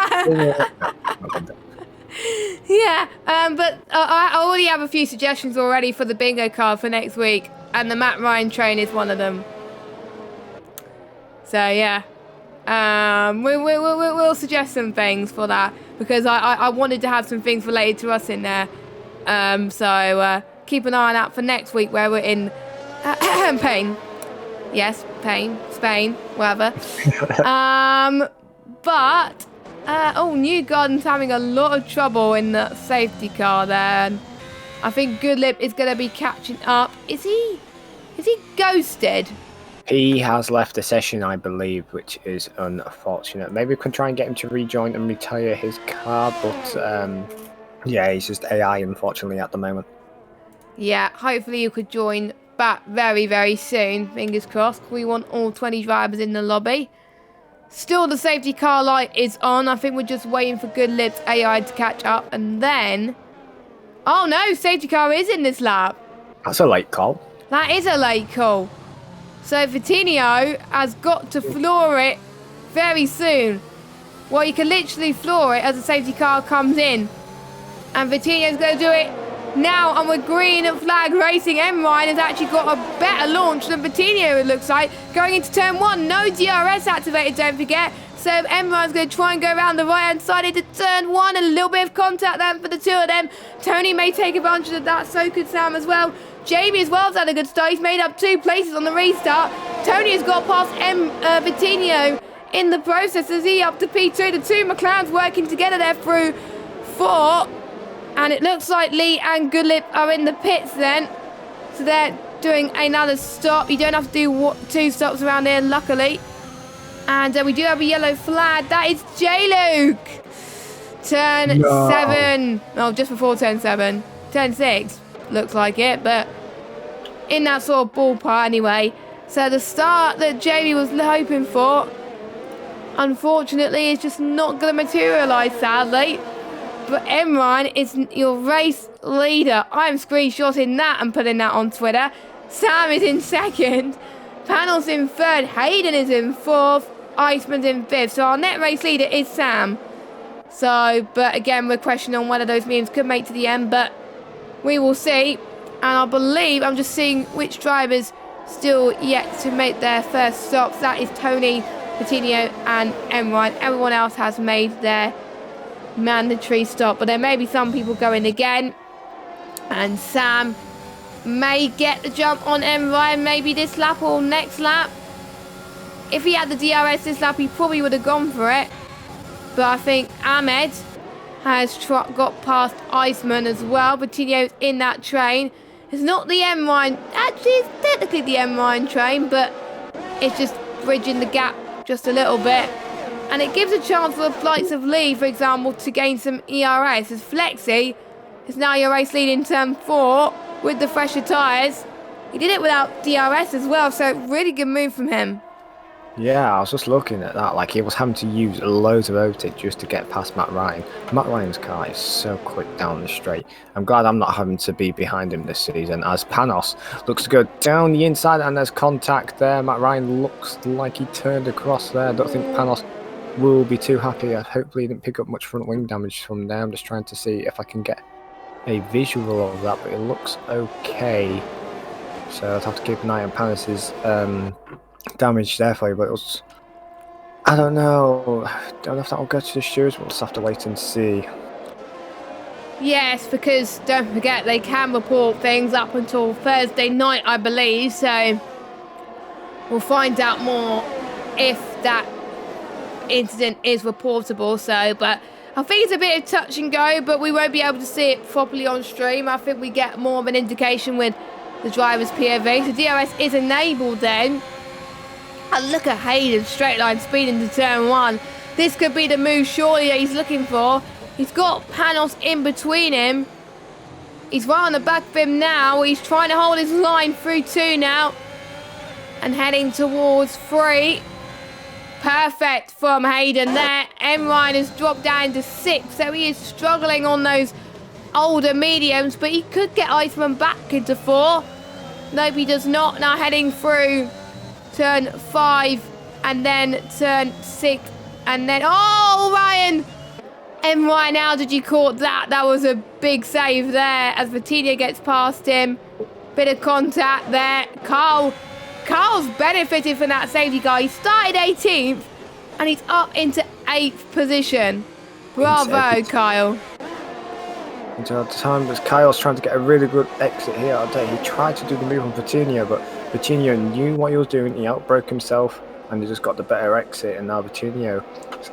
Yeah, but I already have a few suggestions already for the bingo card for next week, and the Matt Ryan train is one of them. So, yeah. We'll suggest some things for that, because I wanted to have some things related to us in there. So keep an eye out for next week, where we're in Spain. Yes, Spain, wherever. But Newgarden's having a lot of trouble in the safety car there. And I think Goodlip is going to be catching up. Is he ghosted? He has left the session, I believe, which is unfortunate. Maybe we can try and get him to rejoin and retire his car, but yeah, he's just AI, unfortunately, at the moment. Yeah, hopefully you could join back very, very soon. Fingers crossed. We want all 20 drivers in the lobby. Still, the safety car light is on. I think we're just waiting for Goodlip's AI to catch up, and then... Oh no, safety car is in this lap. That's a late call. That is a late call. So Vitinho has got to floor it very soon. Well, you can literally floor it as the safety car comes in. And Vitinho's going to do it now. And with green flag racing, Emrine has actually got a better launch than Vitinho, it looks like. Going into turn 1, no DRS activated, don't forget. So Emrine's going to try and go around the right-hand side into turn 1. A little bit of contact then for the two of them. Tony may take advantage of that, so could Sam as well. Jamie as well has had a good start. He's made up 2 places on the restart. Tony has got past Vitinho in the process as he up to P2. The two McLarens working together there through 4. And it looks like Lee and Goodlip are in the pits then. So they're doing another stop. You don't have to do 2 stops around here, luckily. And we do have a yellow flag. That is J-Luke. Turn 7. Oh, just before turn 7. Turn 6. Looks like it, but in that sort of ballpark anyway. So the start that Jamie was hoping for, unfortunately, is just not going to materialise, sadly. But Emrine is your race leader. I'm screenshotting that and putting that on Twitter. Sam is in 2nd. Panel's in 3rd. Hayden is in 4th. Iceman's in 5th. So our net race leader is Sam. So, but again, we're questioning on whether those memes could make to the end, but we will see. And I believe I'm just seeing which drivers still yet to make their first stops. That is Tony, Vitinho and Emrine. Everyone else has made their mandatory stop, but there may be some people going again. And Sam may get the jump on Emrine, maybe this lap or next lap. If he had the DRS this lap, he probably would have gone for it. But I think Ahmed has got past Iceman as well. Coutinho's in that train. It's not the M line. Actually, it's technically the M line train, but it's just bridging the gap just a little bit. And it gives a chance for the flights of Lee, for example, to gain some ERS. As Flexi is now your race lead in turn 4 with the fresher tyres. He did it without DRS as well, so really good move from him. Yeah, I was just looking at that. Like, he was having to use loads of overtake just to get past Matt Ryan. Matt Ryan's car is so quick down the straight. I'm glad I'm not having to be behind him this season, as Panos looks to go down the inside, and there's contact there. Matt Ryan looks like he turned across there. I don't think Panos will be too happy. Hopefully he didn't pick up much front wing damage from there. I'm just trying to see if I can get a visual of that, but it looks okay. So I'd have to keep an eye on Panos's damage there for you, but it was, I don't know if that will go to the stewards. We'll just have to wait and see. Yes, because don't forget they can report things up until Thursday night, I believe, so we'll find out more if that incident is reportable. So, but I think it's a bit of touch and go, but we won't be able to see it properly on stream. I think we get more of an indication with the driver's POV. So DRS is enabled then. And look at Hayden, straight line speed into turn 1. This could be the move surely that he's looking for. He's got Panos in between him. He's right on the back of him now. He's trying to hold his line through 2 now. And heading towards 3. Perfect from Hayden there. M. Ryan has dropped down to 6. So he is struggling on those older mediums. But he could get Iceman back into 4. Nope, he does not. Now heading through turn 5 and then turn 6 and then Ryan! M. Ryan, how did you caught that? That was a big save there as Coutinho gets past him. Bit of contact there. Carl's benefited from that safety car. He started 18th and he's up into 8th position. Bravo, Kyle. Until the time was Kyle's trying to get a really good exit here. I'll tell you, he tried to do the move on Coutinho, but Coutinho knew what he was doing. He outbroke himself and he just got the better exit. And now Coutinho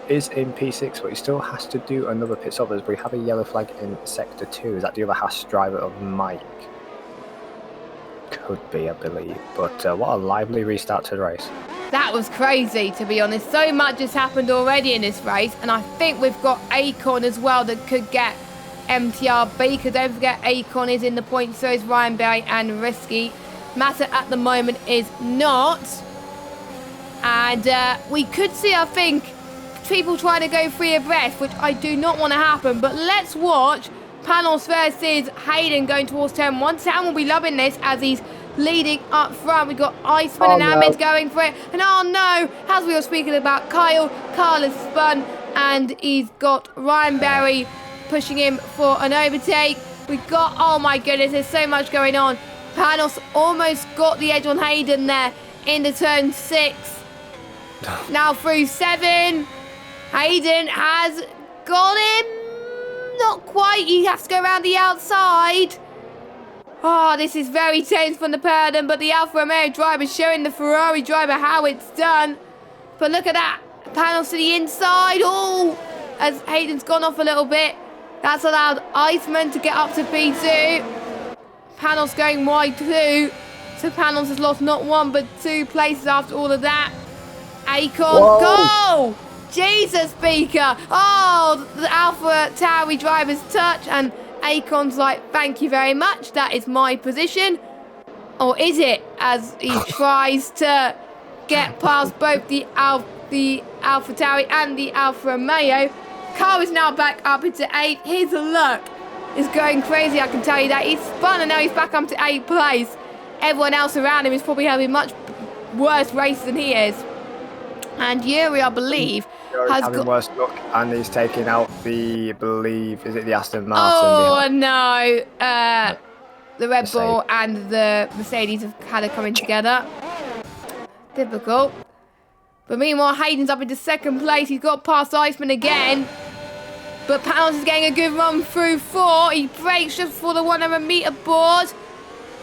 is in P6, but he still has to do another pit stop. As we have a yellow flag in sector 2. Is that the other Haas driver of Mike? Could be, I believe. But what a lively restart to the race. That was crazy, to be honest. So much has happened already in this race, and I think we've got Acorn as well that could get MTR Baker. Don't forget Acorn is in the points, so is Ryan Berry and Risky. Massa at the moment is not. And we could see, I think, people trying to go 3 abreast, which I do not want to happen. But let's watch Panos versus Hayden going towards turn 1. Sam will be loving this as he's leading up front. We've got Iceman and Ahmed going for it. And oh no, as we were speaking about Kyle has spun and he's got Ryan Berry pushing him for an overtake. We've got, oh my goodness, there's so much going on. Panos almost got the edge on Hayden there into turn 6. Now through 7. Hayden has got him. Not quite. He has to go around the outside. Oh, this is very tense from the pair of them, but the Alfa Romeo driver showing the Ferrari driver how it's done. But look at that. Panos to the inside. Oh, as Hayden's gone off a little bit. That's allowed Iceman to get up to P2. Panos going wide too. So Panos has lost not 1 but 2 places after all of that. Acorn, go! Jesus, Beaker. Oh, the Alpha Tauri driver's touch, and Acorn's like, thank you very much. That is my position. Or is it? As he tries to get past both the Alpha Tauri and the Alfa Romeo. Car is now back up into 8th. His luck is going crazy, I can tell you that. He's spun and now he's back up to 8th place. Everyone else around him is probably having much worse race than he is. And Yuri, I believe, has having got worse luck, and he's taking out the, is it the Aston Martin? Oh no, the Red Bull and the Mercedes have kind of coming together. Difficult. But meanwhile, Hayden's up into 2nd place. He's got past Iceman again. But Panos is getting a good run through 4. He brakes just before the 100 metre board.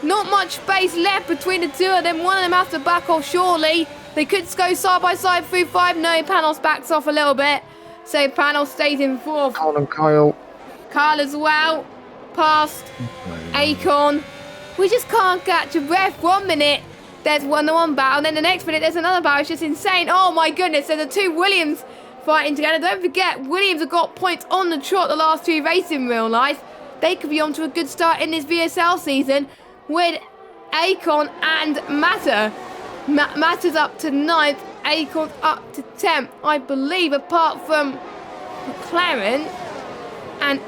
Not much space left between the 2 of them. One of them has to back off surely. They could go side by side through 5. No, Panos backs off a little bit. So Panos stays in 4th. Colin and Kyle. Kyle as well, past Acorn. We just can't catch a breath. 1 minute, there's one-on-one battle, and then the next minute there's another battle. It's just insane. Oh my goodness, there's the two Williams fighting together. Don't forget, Williams have got points on the trot the last 2 races in real life. They could be on to a good start in this VSL season with Acorn and Matter. Matter's up to 9th, Acorn's up to 10th, I believe, apart from McLaren and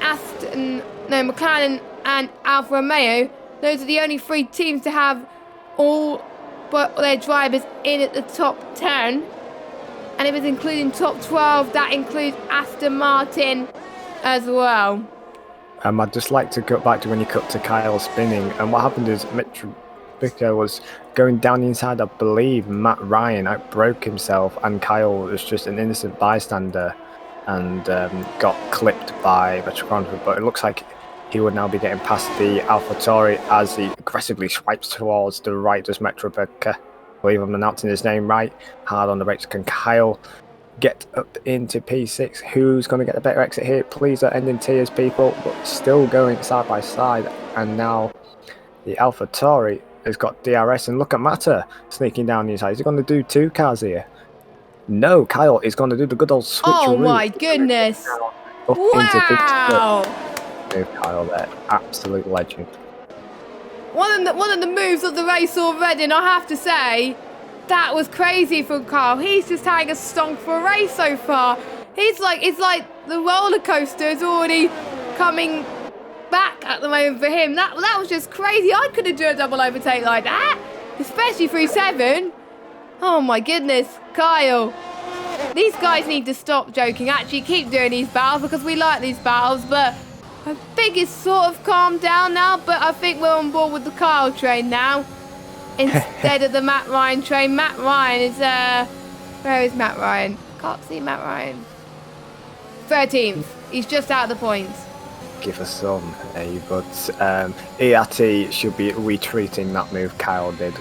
McLaren and Alfa Romeo. Those are the only 3 teams to have all but their drivers in at the top 10. And if it's including top 12, that includes Aston Martin as well. I'd just like to go back to when you cut to Kyle spinning, and what happened is Mitrovica was going down the inside. I believe Matt Ryan outbroke himself, and Kyle was just an innocent bystander and got clipped by Mitrovica. But it looks like he would now be getting past the AlphaTauri as he aggressively swipes towards the right. Does Mitrovica, I believe I'm announcing his name right, hard on the brakes. Can Kyle get up into P6? Who's going to get the better exit here? Please don't end in tears, people. But still going side by side, and now the AlphaTauri has got DRS, and look at Matter sneaking down the inside. Is he going to do 2 cars here? No, Kyle is going to do the good old switcheroo. Oh my goodness! Up into Wow! Move Kyle there, absolute legend. One of the moves of the race already, and I have to say, that was crazy from Kyle. He's just having a stonk for a race so far. It's like the roller coaster is already coming back at the moment for him. That was just crazy. I couldn't do a double overtake like that, especially through 7. Oh my goodness, Kyle. These guys need to stop joking. Actually, keep doing these battles because we like these battles, but I think it's sort of calmed down now, but I think we're on board with the Kyle train now instead of the Matt Ryan train. Matt Ryan is, where is Matt Ryan? Can't see Matt Ryan. 13th. He's just out of the points. Give us some, but ERT should be retreating that move Kyle did.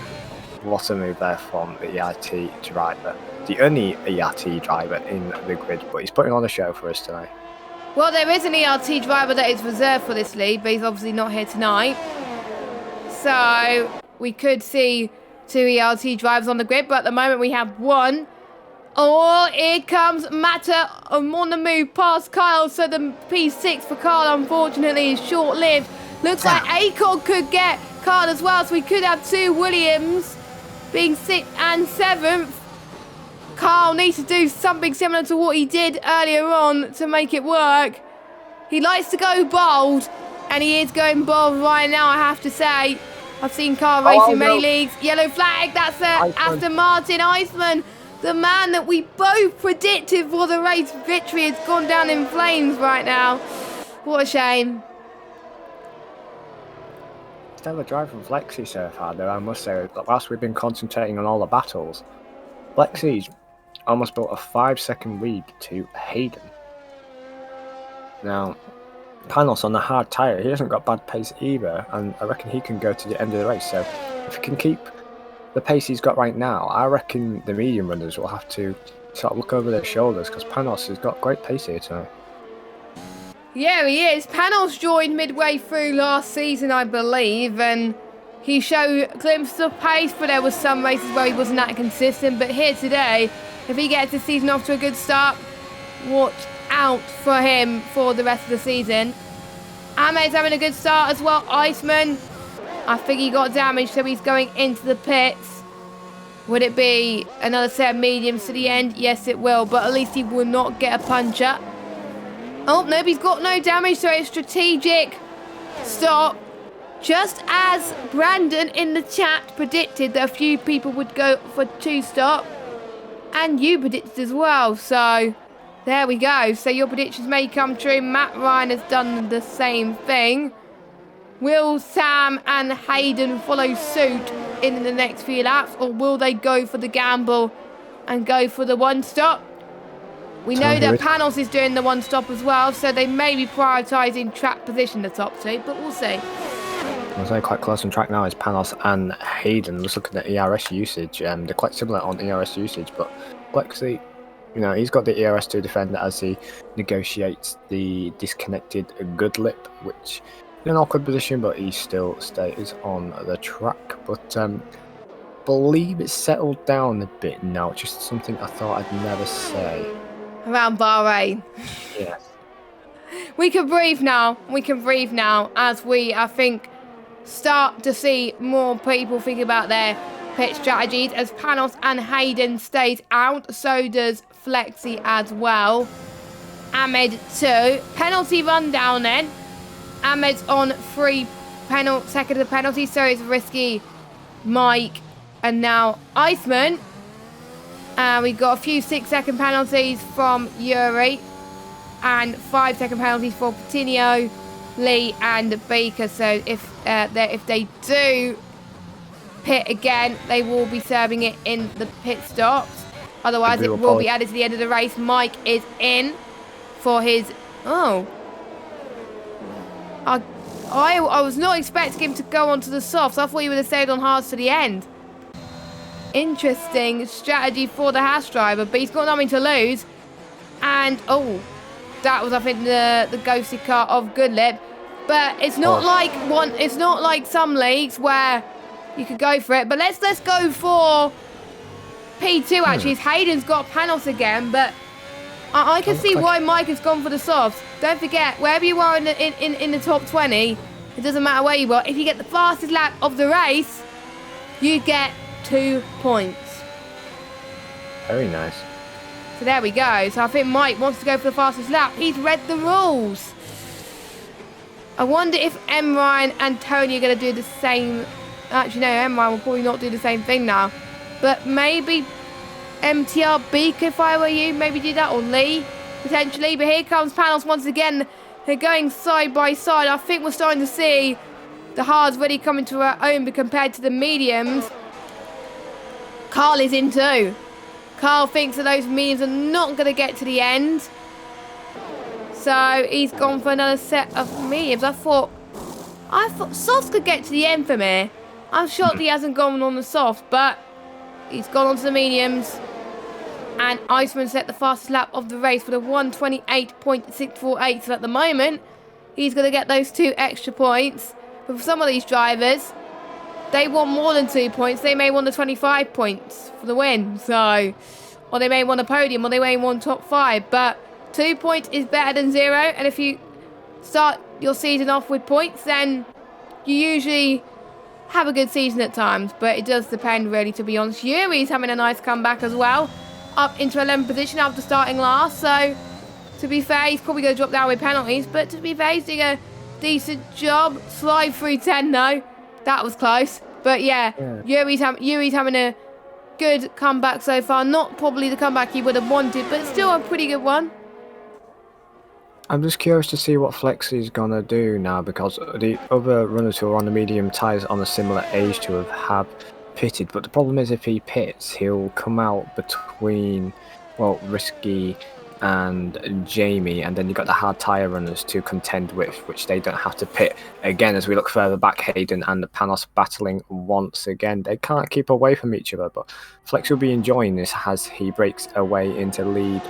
What a move there from the ERT driver. The only ERT driver in the grid, but he's putting on a show for us tonight. Well, there is an ERT driver that is reserved for this league, but he's obviously not here tonight. So we could see 2 ERT drivers on the grid, but at the moment we have 1. Oh, here comes Matter on the move past Kyle, so the P6 for Kyle, unfortunately, is short-lived. Looks like Acorn could get Kyle as well, so we could have 2 Williams being 6th and 7th. Kyle needs to do something similar to what he did earlier on to make it work. He likes to go bold, and he is going bold right now, I have to say. I've seen Kyle race in many leagues. Yellow flag, that's Aston Martin Iceman. The man that we both predicted for the race victory has gone down in flames right now. What a shame. Stellar drive from Flexi so far, though, I must say. Whilst we've been concentrating on all the battles, Flexi's almost built a 5-second lead to Hayden. Now, Panos on the hard tyre, he hasn't got bad pace either, and I reckon he can go to the end of the race. So if he can keep the pace he's got right now, I reckon the medium runners will have to sort of look over their shoulders, because Panos has got great pace here tonight. Yeah, he is. Panos joined midway through last season, I believe, and he showed glimpses of pace, but there was some races where he wasn't that consistent. But here today, if he gets the season off to a good start, watch out for him for the rest of the season. Ahmed's having a good start as well. Iceman, I think he got damaged, so he's going into the pits. Would it be another set of mediums to the end? Yes, it will, but at least he will not get a puncher. Oh, nope, he's got no damage, so it's strategic stop. Just as Brandon in the chat predicted that a few people would go for 2-stop. And you predicted as well, so there we go. So your predictions may come true. Matt Ryan has done the same thing. Will Sam and Hayden follow suit in the next few laps, or will they go for the gamble and go for the 1-stop? We know that Panos is doing the 1-stop as well, so they may be prioritising track position, the top 2, but we'll see. I'll say quite close on track now is Panos and Hayden. Just looking at ERS usage, they're quite similar on ERS usage, but Lexi You know, he's got the ERS to defend as he negotiates the disconnected good lip, which in an awkward position, but he still stays on the track. But believe it's settled down a bit now, which is something I thought I'd never say. Around Bahrain. Yes. We can breathe now. We can breathe now as we, I think, start to see more people think about their pit strategies. As Panos and Hayden stays out, so does Flexi as well. Ahmed too. Penalty rundown then. Ahmed's on 3 seconds of penalty, so it's Risky, Mike, and now Iceman. We've got a few 6-second penalties from Yuri and 5-second penalties for Coutinho, Lee, and Baker. So if they do pit again, they will be serving it in the pit stops. Otherwise, it will be added to the end of the race. Mike is in for his... Oh. I was not expecting him to go onto the softs. I thought he would have stayed on hards to the end. Interesting strategy for the Haas driver, but he's got nothing to lose. And, oh, that was, I think, the ghosted car of Goodlip. But it's not it's not like some leagues where you could go for it. But let's go for P2 actually. Hayden's got Panos again, but I can see why Mike has gone for the softs. Don't forget, wherever you are in the top 20, it doesn't matter where you are. If you get the fastest lap of the race, you get 2 points. Very nice. So there we go. So I think Mike wants to go for the fastest lap. He's read the rules. I wonder if Ryan and Tony are going to do the same. Actually, no, Ryan will probably not do the same thing now. But maybe MTR Beak, if I were you, maybe do that, or Lee, potentially. But here comes Panos once again. They're going side by side. I think we're starting to see the hards really coming to our own, but compared to the mediums. Carl is in too. Carl thinks that those mediums are not going to get to the end. So he's gone for another set of mediums. I thought softs could get to the end for me. I'm shocked he hasn't gone on the softs, but he's gone on to the mediums. And Iceman set the fastest lap of the race with a 1:28.648. So at the moment, he's going to get those 2 extra points. But for some of these drivers, they want more than 2 points. They may want the 25 points for the win. So, or they may want a podium, or they may want top 5. But 2 points is better than 0. And if you start your season off with points, then you usually have a good season at times. But it does depend, really, to be honest. Yuri's having a nice comeback as well. Up into 11th position after starting last. So, to be fair, he's probably going to drop down with penalties. But to be fair, he's doing a decent job. Slide through 10, though. That was close. But yeah. Yuri's having a good comeback so far. Not probably the comeback he would have wanted, but still a pretty good one. I'm just curious to see what Flexi's going to do now, because the other runners who are on the medium tyres on a similar age to have pitted. But the problem is, if he pits, he'll come out between, well, Risky and Jamie, and then you've got the hard tyre runners to contend with, which they don't have to pit. Again, as we look further back, Hayden and Panos battling once again. They can't keep away from each other, but Flex will be enjoying this as he breaks away into lead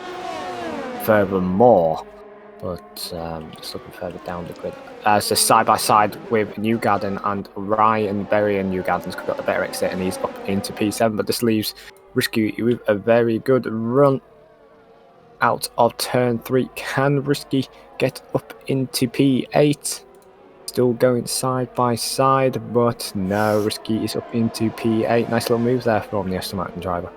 furthermore. But just looking further down the grid. So side by side with Newgarden and Ryan Berry, and Newgarden's got the better exit and he's up into P7, but this leaves Risky with a very good run out of turn 3. Can Risky get up into P8? Still going side by side, but no, Risky is up into P8. Nice little move there from the Aston Martin driver.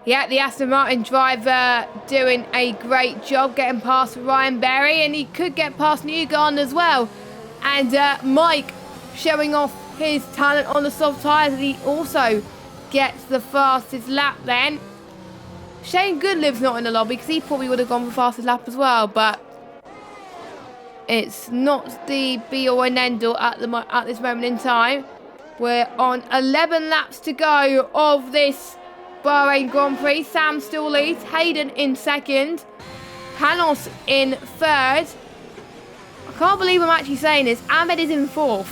Yeah, the Aston Martin driver doing a great job getting past Ryan Berry, and he could get past Newgarden as well. And Mike showing off his talent on the soft tyres, and he also gets the fastest lap then. Shane Goodlip's not in the lobby because he probably would have gone for fastest lap as well, but it's not the be-all and end-all at this moment in time. We're on 11 laps to go of this Bahrain Grand Prix. Sam still leads. Hayden in second. Panos in third. I can't believe I'm actually saying this. Ahmed is in fourth.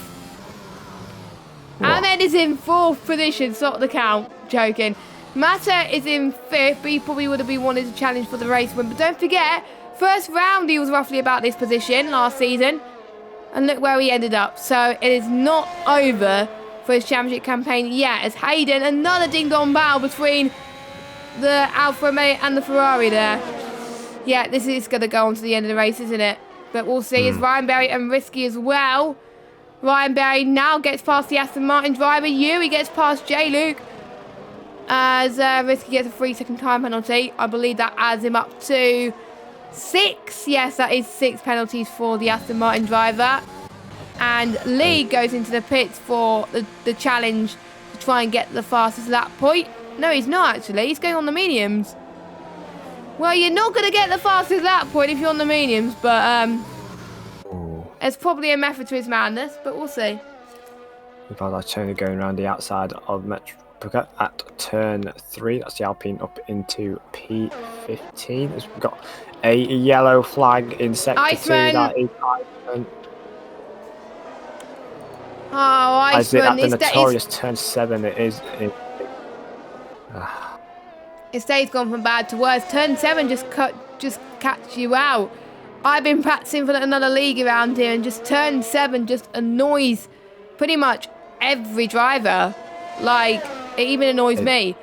What? Ahmed is in fourth position. Stop the count. Joking. Mata is in 5th, but he probably would have been wanted to challenge for the race win. But don't forget, first round he was roughly about this position last season. And look where he ended up. So it is not over for his championship campaign yet. As Hayden, another ding-dong battle between the Alfa Romeo and the Ferrari there. Yeah, this is going to go on to the end of the race, isn't it? But we'll see. It's Ryan Berry and Risky as well. Ryan Berry now gets past the Aston Martin driver. Yuri gets past J-Luke. As Risky gets a 3-second time penalty. I believe that adds him up to 6. Yes, that is 6 penalties for the Aston Martin driver. And Lee goes into the pits for the challenge to try and get the fastest lap point. No, he's not actually. He's going on the mediums. Well, you're not going to get the fastest lap point if you're on the mediums, but there's probably a method to his madness, but we'll see. We've had our Tony going around the outside of Metrica at turn 3. That's the Alpine up into P15. As we've got a yellow flag in sector 2. That is Iceman. Oh, Iceman. At the notorious turn 7, it is. His day's gone from bad to worse. Turn 7 just catch you out. I've been practicing for another league around here, and just turn 7 just annoys pretty much every driver. Like, it even annoys me.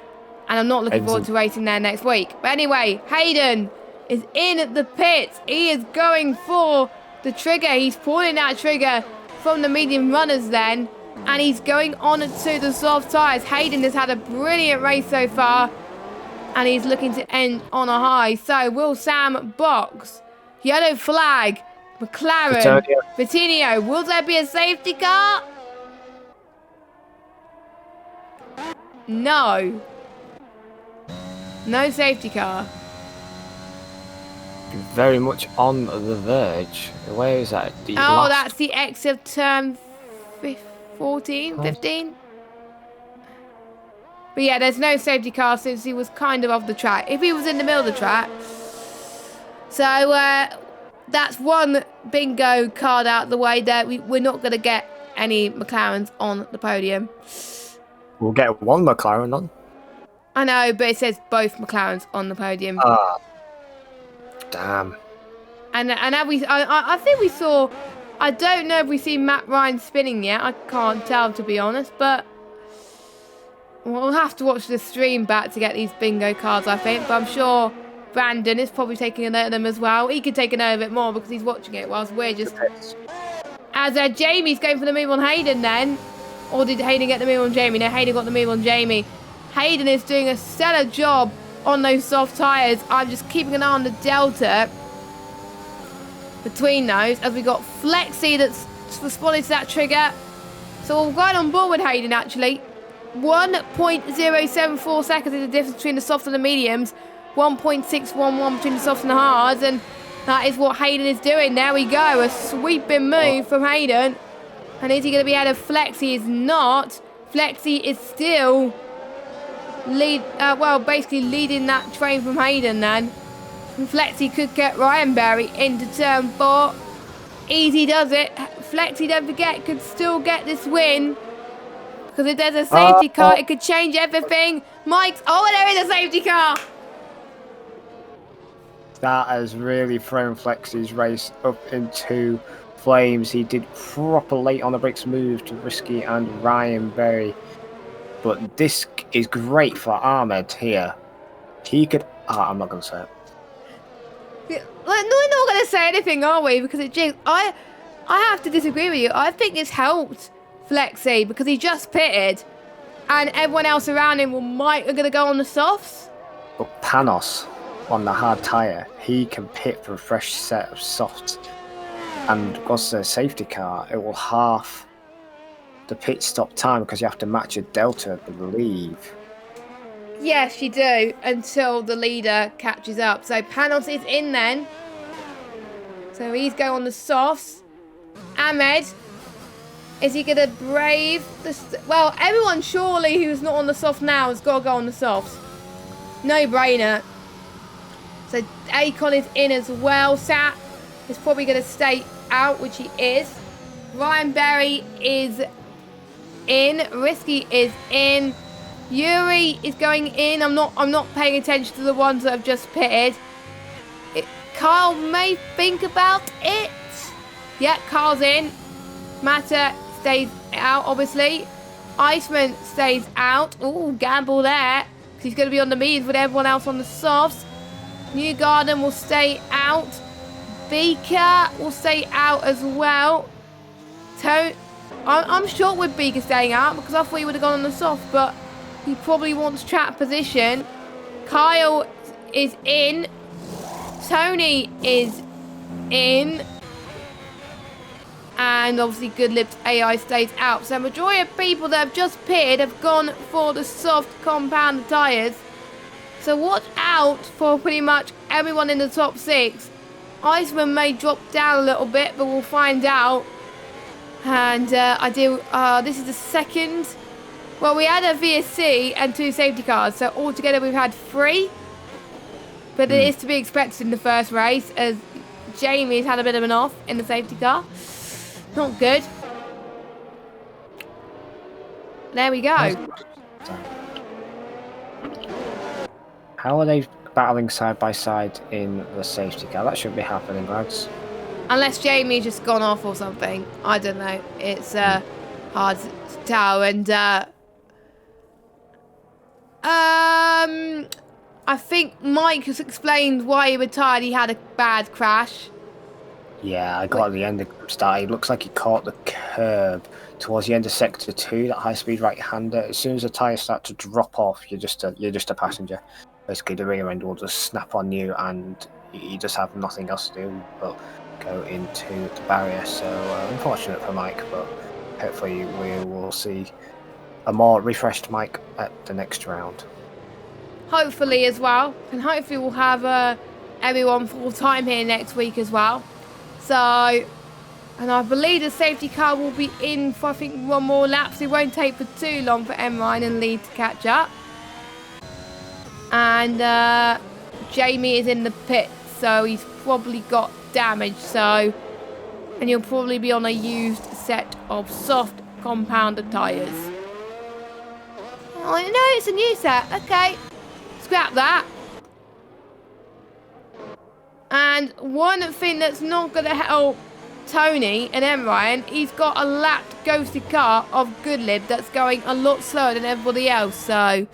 And I'm not looking forward to racing there next week. But anyway, Hayden is in the pits. He is going for the trigger. He's pulling that trigger from the medium runners then. And he's going on to the soft tyres. Hayden has had a brilliant race so far. And he's looking to end on a high. So, will Sam box? Yellow flag. McLaren. Vitinho. Will there be a safety car? No. No safety car. Very much on the verge. Where is that? That's the exit of turn 14, 15. But yeah, there's no safety car since he was kind of off the track. If he was in the middle of the track. So that's one bingo card out the way there. We're not going to get any McLarens on the podium. We'll get one McLaren on. I know, but it says both McLarens on the podium. Damn. And I think we saw. I don't know if we've seen Matt Ryan spinning yet. I can't tell, to be honest. But we'll have to watch the stream back to get these bingo cards, I think. But I'm sure Brandon is probably taking a note of them as well. He could take a note of it more because he's watching it whilst we're just... As Jamie's going for the move on Hayden then. Or did Hayden get the move on Jamie? No, Hayden got the move on Jamie. Hayden is doing a stellar job on those soft tyres. I'm just keeping an eye on the delta between those as we got Flexi that's responding to that trigger. So we're right on board with Hayden actually. 1.074 seconds is the difference between the softs and the mediums. 1.611 between the softs and the hards. And that is what Hayden is doing. There we go. A sweeping move from Hayden. And is he going to be ahead of Flexi? He is not. Flexi is still basically leading that train from Hayden then. And Flexi could get Ryan Berry into turn 4. Easy does it. Flexi, don't forget, could still get this win. Because if there's a safety car, it could change everything. Mike's... Oh, there is a safety car! That has really thrown Flexi's race up into flames. He did proper late on the brakes move to Risky and Ryan Berry. But this is great for Ahmed here. He could... I'm not going to say it. We're not going to say anything, are we? Because it jinxed. I have to disagree with you. I think it's helped Flexi because he just pitted. And everyone else around him are going to go on the softs. But Panos on the hard tyre, he can pit for a fresh set of softs. And once there's a safety car, it will half the pit stop time because you have to match a delta, I believe. Yes, you do, until the leader catches up. So Panos is in then. So he's going on the softs. Ahmed, is he going to brave the... Well, everyone surely who's not on the soft now has got to go on the softs. No brainer. So Akon is in as well. Sat is probably going to stay out, which he is. Ryan Berry is in. Risky is in. Yuri is going in. I'm not paying attention to the ones that have just pitted. Kyle may think about it. Yeah, Carl's in. Mata stays out, obviously. Iceman stays out. Ooh, gamble there. Because he's going to be on the mediums with everyone else on the softs. Newgarden will stay out. Beaker will stay out as well. I'm short with Beaker staying out because I thought he would have gone on the soft, but he probably wants track position. Kyle is in. Tony is in. And obviously Goodlib's AI stays out. So majority of people that have just pitted have gone for the soft compound tyres. So watch out for pretty much everyone in the top 6. Iceman may drop down a little bit, but we'll find out. And this is the second. Well, we had a VSC and 2 safety cars. So altogether we've had 3. But it is to be expected in the first race, as Jamie's had a bit of an off in the safety car. Not good. There we go. How are they battling side by side in the safety car? That shouldn't be happening, lads. Unless Jamie's just gone off or something. I don't know. It's hard to tell. And I think Mike has explained why he retired. He had a bad crash. Yeah, I got at the end of the start. It looks like he caught the curb towards the end of sector 2, that high-speed right-hander. As soon as the tyres start to drop off, you're just a passenger. Basically, the rear end will just snap on you, and you just have nothing else to do but go into the barrier. So unfortunate for Mike, but hopefully we will see a more refreshed Mike at the next round. Hopefully as well, and hopefully we'll have everyone full time here next week as well. So, and I believe the safety car will be in for, I think, 1 more lap. So it won't take for too long for M. Ryan and Lee to catch up. And Jamie is in the pit, so he's probably got damage. So, and he'll probably be on a used set of soft compounded tyres. Oh, no, it's a new set. Okay, scrap that. And one thing that's not going to help Tony and M. Ryan, he's got a lapped ghosted car of Goodlib that's going a lot slower than everybody else. So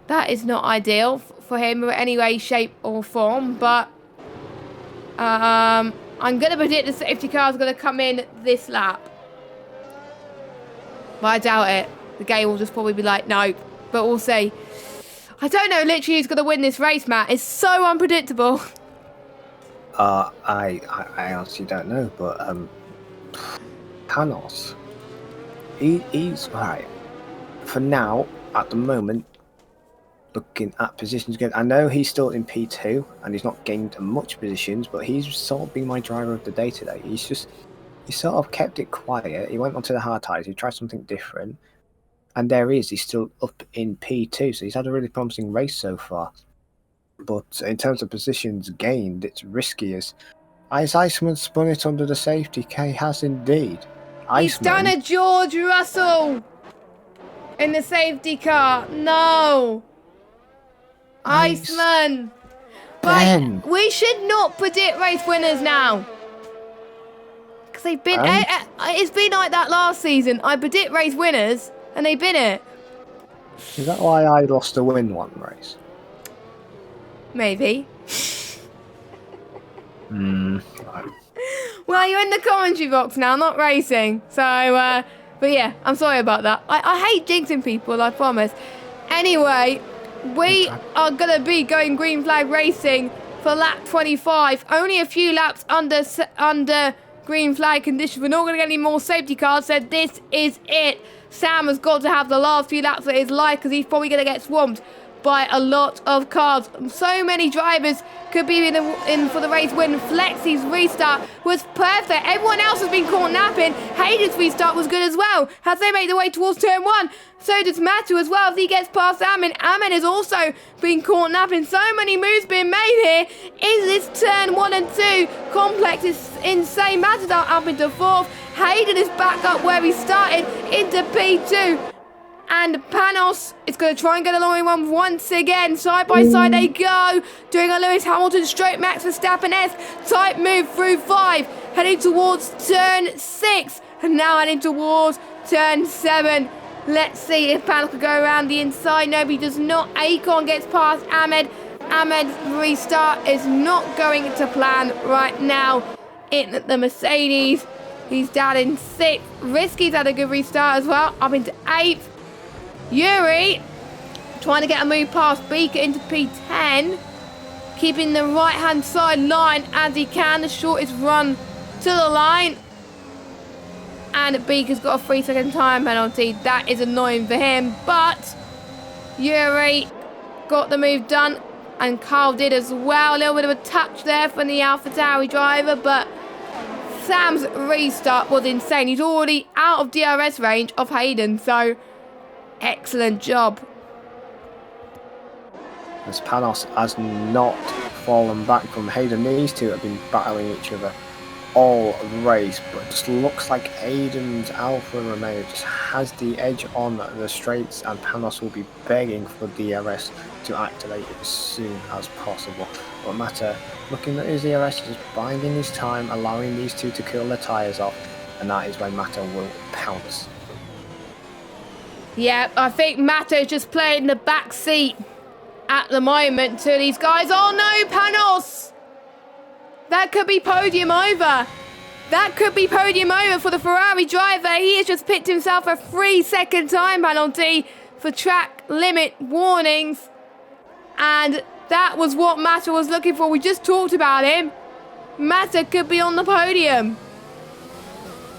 that is not ideal for him in any way, shape or form. But I'm going to predict the safety car is going to come in this lap. But I doubt it. The game will just probably be like, no. But we'll see. I don't know literally who's going to win this race, Matt. It's so unpredictable. I honestly don't know, but Panos, he's right. For now, at the moment, looking at positions again, I know he's still in P2 and he's not gained much positions, but he's sort of been my driver of the day today. He sort of kept it quiet. He went onto the hard tyres. He tried something different. And there he is, he's still up in P2, so he's had a really promising race so far. But in terms of positions gained, it's risky as Iceman spun it under the safety car. He has indeed. He's done a George Russell in the safety car. No. Iceman. Right, we should not predict race winners now. Because they've been... it's been like that last season. I predict race winners... and they've been it. Is that why I lost a win one race? Maybe. Right. Well, you're in the commentary box now, not racing. So, but yeah, I'm sorry about that. I hate jinxing people, I promise. Anyway, we are going to be going green flag racing for lap 25. Only a few laps under green flag conditions. We're not going to get any more safety cars, so this is it. Sam has got to have the last few laps of his life because he's probably going to get swamped by a lot of cars. So many drivers could be in for the race win. Flexy's restart was perfect. Everyone else has been caught napping. Hayden's restart was good as well as they make their way towards turn 1. So does Matthew as well as he gets past Amin. Amin has also been caught napping. So many moves being made here. In this turn 1 and 2 complex is insane. Matthew's up into 4th. Hayden is back up where he started into P2. And Panos is going to try and get a long one once again. Side by side they go. Doing a Lewis Hamilton stroke Max Verstappen-esque type move through 5. Heading towards turn 6. And now heading towards turn 7. Let's see if Panos can go around the inside. No, he does not. Akon gets past Ahmed. Ahmed's restart is not going to plan right now in the Mercedes. He's down in 6th. Risky's had a good restart as well. Up into 8th. Yuri trying to get a move past Beaker into P10. Keeping the right-hand side line as he can. The shortest run to the line. And Beaker's got a 3-second time penalty. That is annoying for him. But Yuri got the move done. And Carl did as well. A little bit of a touch there from the AlphaTauri driver. But Sam's restart was insane. He's already out of DRS range of Hayden. So excellent job. As Panos has not fallen back from Hayden. These two have been battling each other all race, but it just looks like Hayden's Alfa Romeo just has the edge on the straights, and Panos will be begging for DRS to activate it as soon as possible. But Mata, looking at his DRS, just biding his time, allowing these two to cool their tyres off, and that is when Mata will pounce. Yeah, I think Mato's just playing the back seat at the moment to these guys. Oh no, Panos! That could be podium over. That could be podium over for the Ferrari driver. He has just picked himself a 3-second time penalty for track limit warnings. And that was what Mata was looking for. We just talked about him. Mata could be on the podium.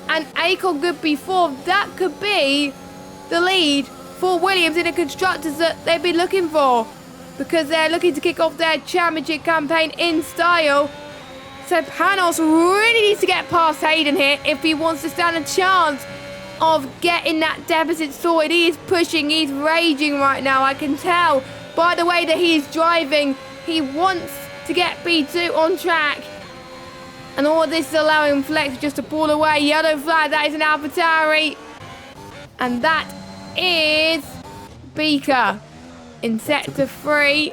And Akon could be 4th. That could be the lead for Williams in the constructors that they've been looking for, because they're looking to kick off their championship campaign in style. So Panos really needs to get past Hayden here if he wants to stand a chance of getting that deficit sorted. He is pushing, he's raging right now. I can tell by the way that he's driving. He wants to get P2 on track. And all of this is allowing Flex just to pull away. Yellow flag, that is an AlphaTauri. And that is Beaker in sector 3.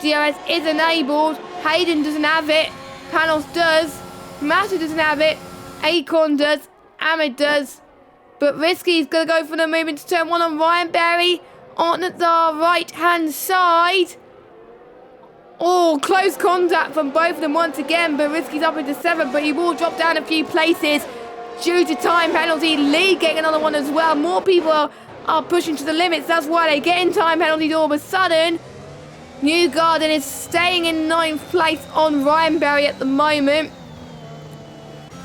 DRS is enabled. Hayden doesn't have it. Panos does. Mata doesn't have it. Akon does. Ahmed does. But Risky's going to go for the move into turn 1 on Ryan Berry on the right-hand side. Oh, close contact from both of them once again. But Risky's up into 7th, but he will drop down a few places due to time penalty. Lee getting another one as well. More people are pushing to the limits. That's why they get in time penalties all of a sudden. Newgarden is staying in 9th place on Ryan Berry at the moment.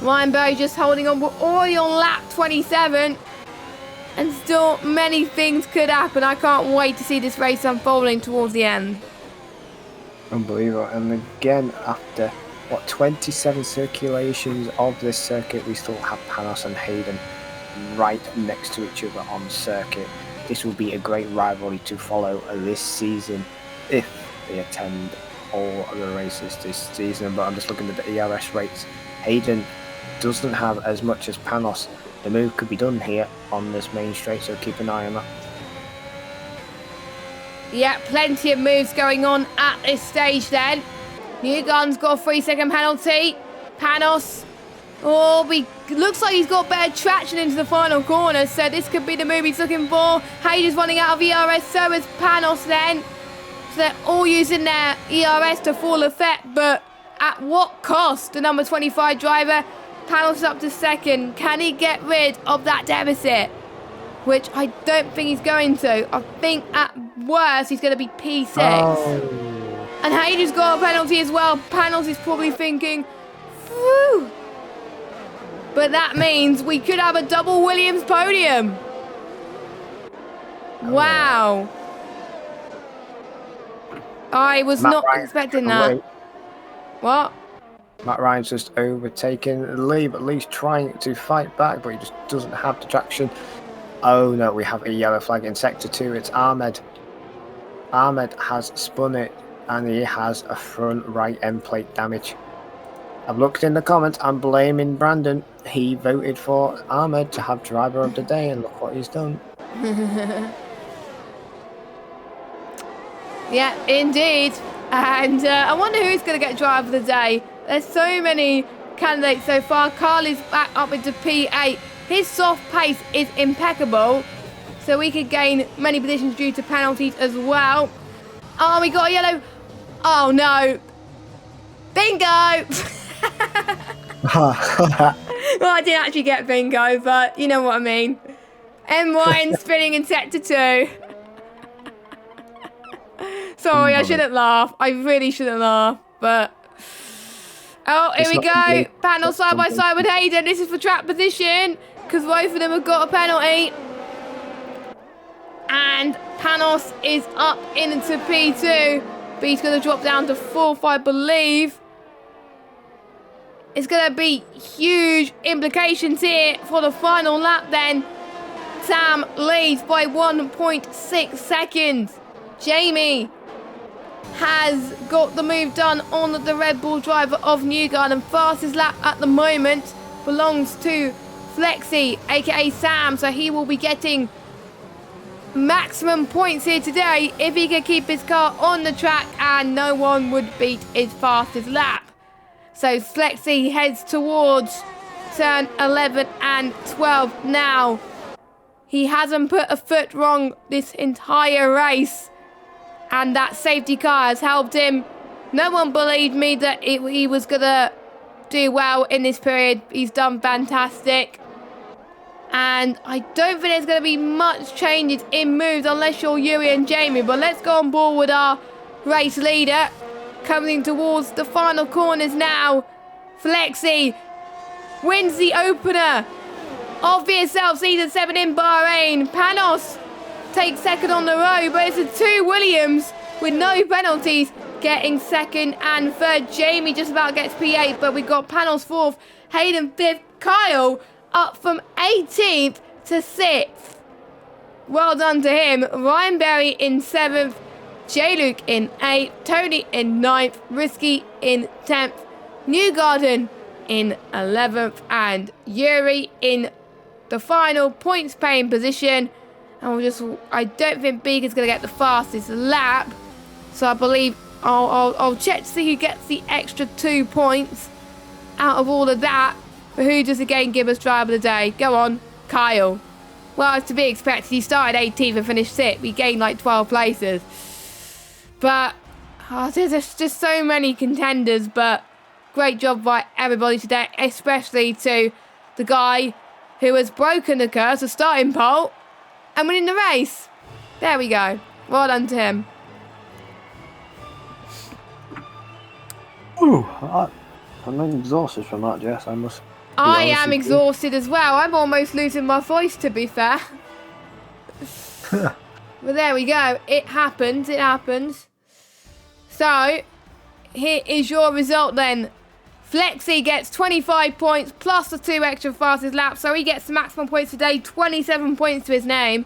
Ryan Berry just holding on. We're already on lap 27. And still many things could happen. I can't wait to see this race unfolding towards the end. Unbelievable. And again, after 27 circulations of this circuit, we still have Panos and Hayden right next to each other on circuit. This will be a great rivalry to follow this season if they attend all of the races this season. But I'm just looking at the ERS rates. Hayden doesn't have as much as Panos. The move could be done here on this main straight, so keep an eye on that. Yeah, plenty of moves going on at this stage then. Newgarden's got a 3-second penalty. Panos, looks like he's got better traction into the final corner, so this could be the move he's looking for. Hayden's running out of ERS, so is Panos then. So they're all using their ERS to full effect, but at what cost? The number 25 driver, Panos is up to 2nd. Can he get rid of that deficit? Which I don't think he's going to. I think at worst he's going to be P6. Oh. And Hayden's got a penalty as well. Panos is probably thinking, whew. But that means we could have a double Williams podium. Wow. I was not expecting that. What? Matt Ryan's just overtaken Lee, but Lee's trying to fight back, but he just doesn't have the traction. Oh no, we have a yellow flag in sector 2. It's Ahmed. Ahmed has spun it, and he has a front right end plate damage. I've looked in the comments. I'm blaming Brandon. He voted for Ahmed to have driver of the day, and look what he's done. Yeah, indeed. And I wonder who's going to get driver of the day. There's so many candidates so far. Carly's back up into P8. His soft pace is impeccable, so we could gain many positions due to penalties as well. Oh, we got a yellow. Oh, no. Bingo! Well, I didn't actually get bingo, but you know what I mean. M. Ryan spinning in sector 2. Sorry, I shouldn't laugh. I really shouldn't laugh, but... Oh, here we go. Panel side by side with Hayden. This is for trap position, because both of them have got a penalty. And Panos is up into P2. B's going to drop down to 4th, I believe. It's going to be huge implications here for the final lap then. Sam leads by 1.6 seconds. Jamie has got the move done on the Red Bull driver of Newgarden. Fastest lap at the moment belongs to Flexi, aka Sam, so he will be getting maximum points here today if he can keep his car on the track, and no one would beat his fastest lap. So Flexi heads towards turn 11 and 12 now. He hasn't put a foot wrong this entire race, and that safety car has helped him. No one believed me that he was going to do well in this period. He's done fantastic. And I don't think there's going to be much changes in moves unless you're Yuri and Jamie. But let's go on board with our race leader. Coming towards the final corners now. Flexi wins the opener of VSL Season 7 in Bahrain. Panos takes second on the road, but it's the two Williams with no penalties getting second and third. Jamie just about gets P8, but we got Panos 4th, Hayden 5th, Kyle up from 18th to 6th. Well done to him. Ryan Berry in 7th, J-Luke in 8th, Tony in 9th, Risky in 10th, Newgarden in 11th, and Yuri in the final points paying position. And I don't think Beak is going to get the fastest lap, so I believe I'll check to see who gets the extra 2 points out of all of that. But who does again give us driver of the day? Go on, Kyle. Well, it's to be expected. He started 18th and finished 6th. We gained like 12 places. But there's just so many contenders. But great job by everybody today, especially to the guy who has broken the curse of starting pole and winning the race. There we go. Well done to him. Ooh, I'm exhausted from that, Jess. I must. I am exhausted as well. I'm almost losing my voice, to be fair. But there we go. It happens. It happens. So, here is your result then. Flexi gets 25 points plus the 2 extra fastest laps. So he gets the maximum points today. 27 points to his name.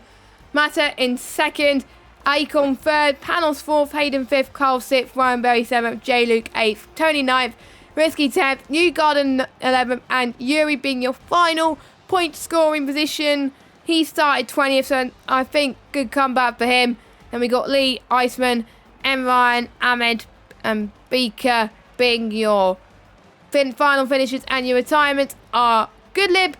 Matter in 2nd. Akon 3rd. Panos 4th. Hayden 5th. Carl 6th. Ryan Berry 7th. J-Luke 8th. Tony 9th. Risky 10th, Newgarden 11th, and Yuri being your final point scoring position. He started 20th, so I think good comeback for him. And we got Lee, Iceman, M. Ryan, Ahmed, and Beaker being your final finishes, and your retirements are Goodlib,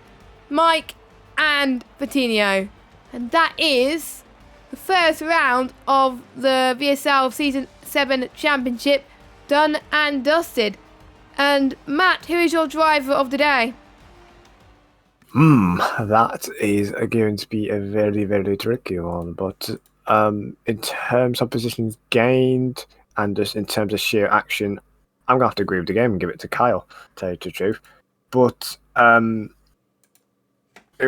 Mike, and Patino. And that is the first round of the VSL Season 7 Championship done and dusted. And Matt, who is your driver of the day? That is going to be a very, very tricky one. But in terms of positions gained and just in terms of sheer action, I'm going to have to agree with the game and give it to Kyle, to tell you the truth. But who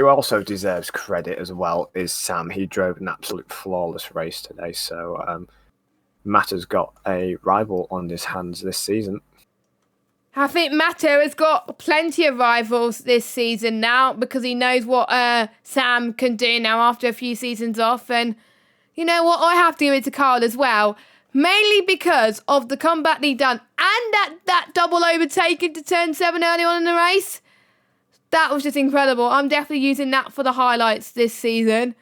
also deserves credit as well is Sam. He drove an absolute flawless race today. So Matt has got a rival on his hands this season. I think Matto has got plenty of rivals this season now because he knows what Sam can do now after a few seasons off. And you know what? I have to give it to Carl as well. Mainly because of the comeback he done and that double overtake into turn 7 early on in the race. That was just incredible. I'm definitely using that for the highlights this season.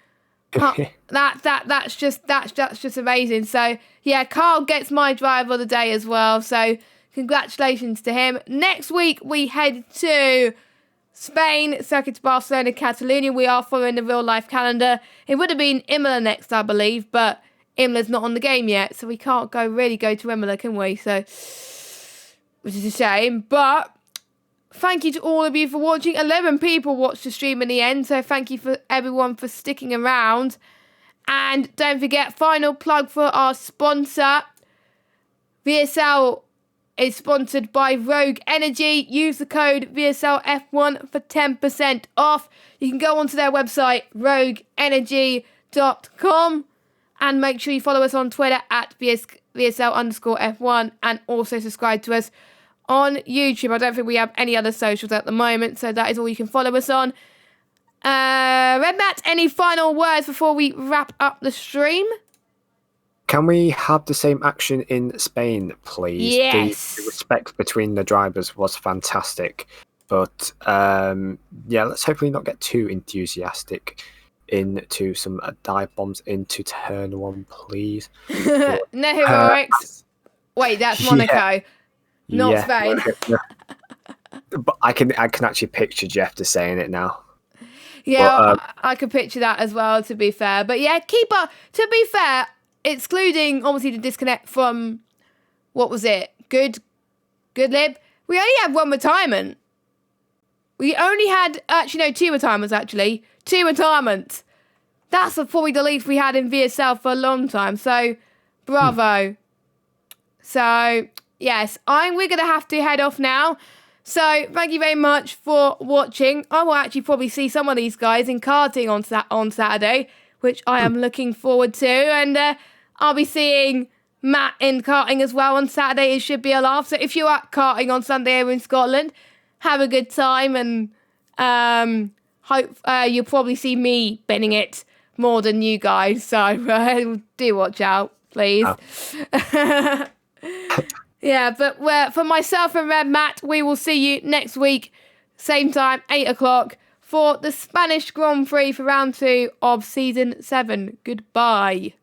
That's just amazing. So yeah, Carl gets my driver of the day as well. So congratulations to him. Next week we head to Spain, Circuit to Barcelona, Catalonia. We are following the real life calendar. It would have been Imola next, I believe, but Imola's not on the game yet, so we can't really go to Imola, can we? So, which is a shame. But thank you to all of you for watching. 11 people watched the stream in the end, so thank you for everyone for sticking around. And don't forget, final plug for our sponsor. VSL is sponsored by Rogue Energy. Use the code VSLF1 for 10% off. You can go onto their website, rogueenergy.com, and make sure you follow us on Twitter at VSL_F1, and also subscribe to us on YouTube. I don't think we have any other socials at the moment, so that is all you can follow us on. Red Matt, any final words before we wrap up the stream? Can we have the same action in Spain, please? Yes. The respect between the drivers was fantastic. But let's hopefully not get too enthusiastic into some dive bombs into turn 1, please. No heroics. Wait, that's Monaco, not Spain. But I can actually picture Jeff just saying it now. Yeah, but, I could picture that as well, to be fair. But yeah, to be fair, excluding obviously the disconnect from, what was it? Good Lib. We only had one retirement. We only had, two retirements, actually. 2 retirements. That's probably the least we had in VSL for a long time. So, bravo. So, yes, we're going to have to head off now. So, thank you very much for watching. I will actually probably see some of these guys in karting on Saturday, which I am looking forward to. And I'll be seeing Matt in karting as well on Saturday. It should be a laugh. So, if you're at karting on Sunday over in Scotland, have a good time, and hope you'll probably see me binning it more than you guys. So, do watch out, please. Oh. Yeah, but for myself and Red Matt, we will see you next week, same time, 8 o'clock, for the Spanish Grand Prix for round 2 of Season 7. Goodbye.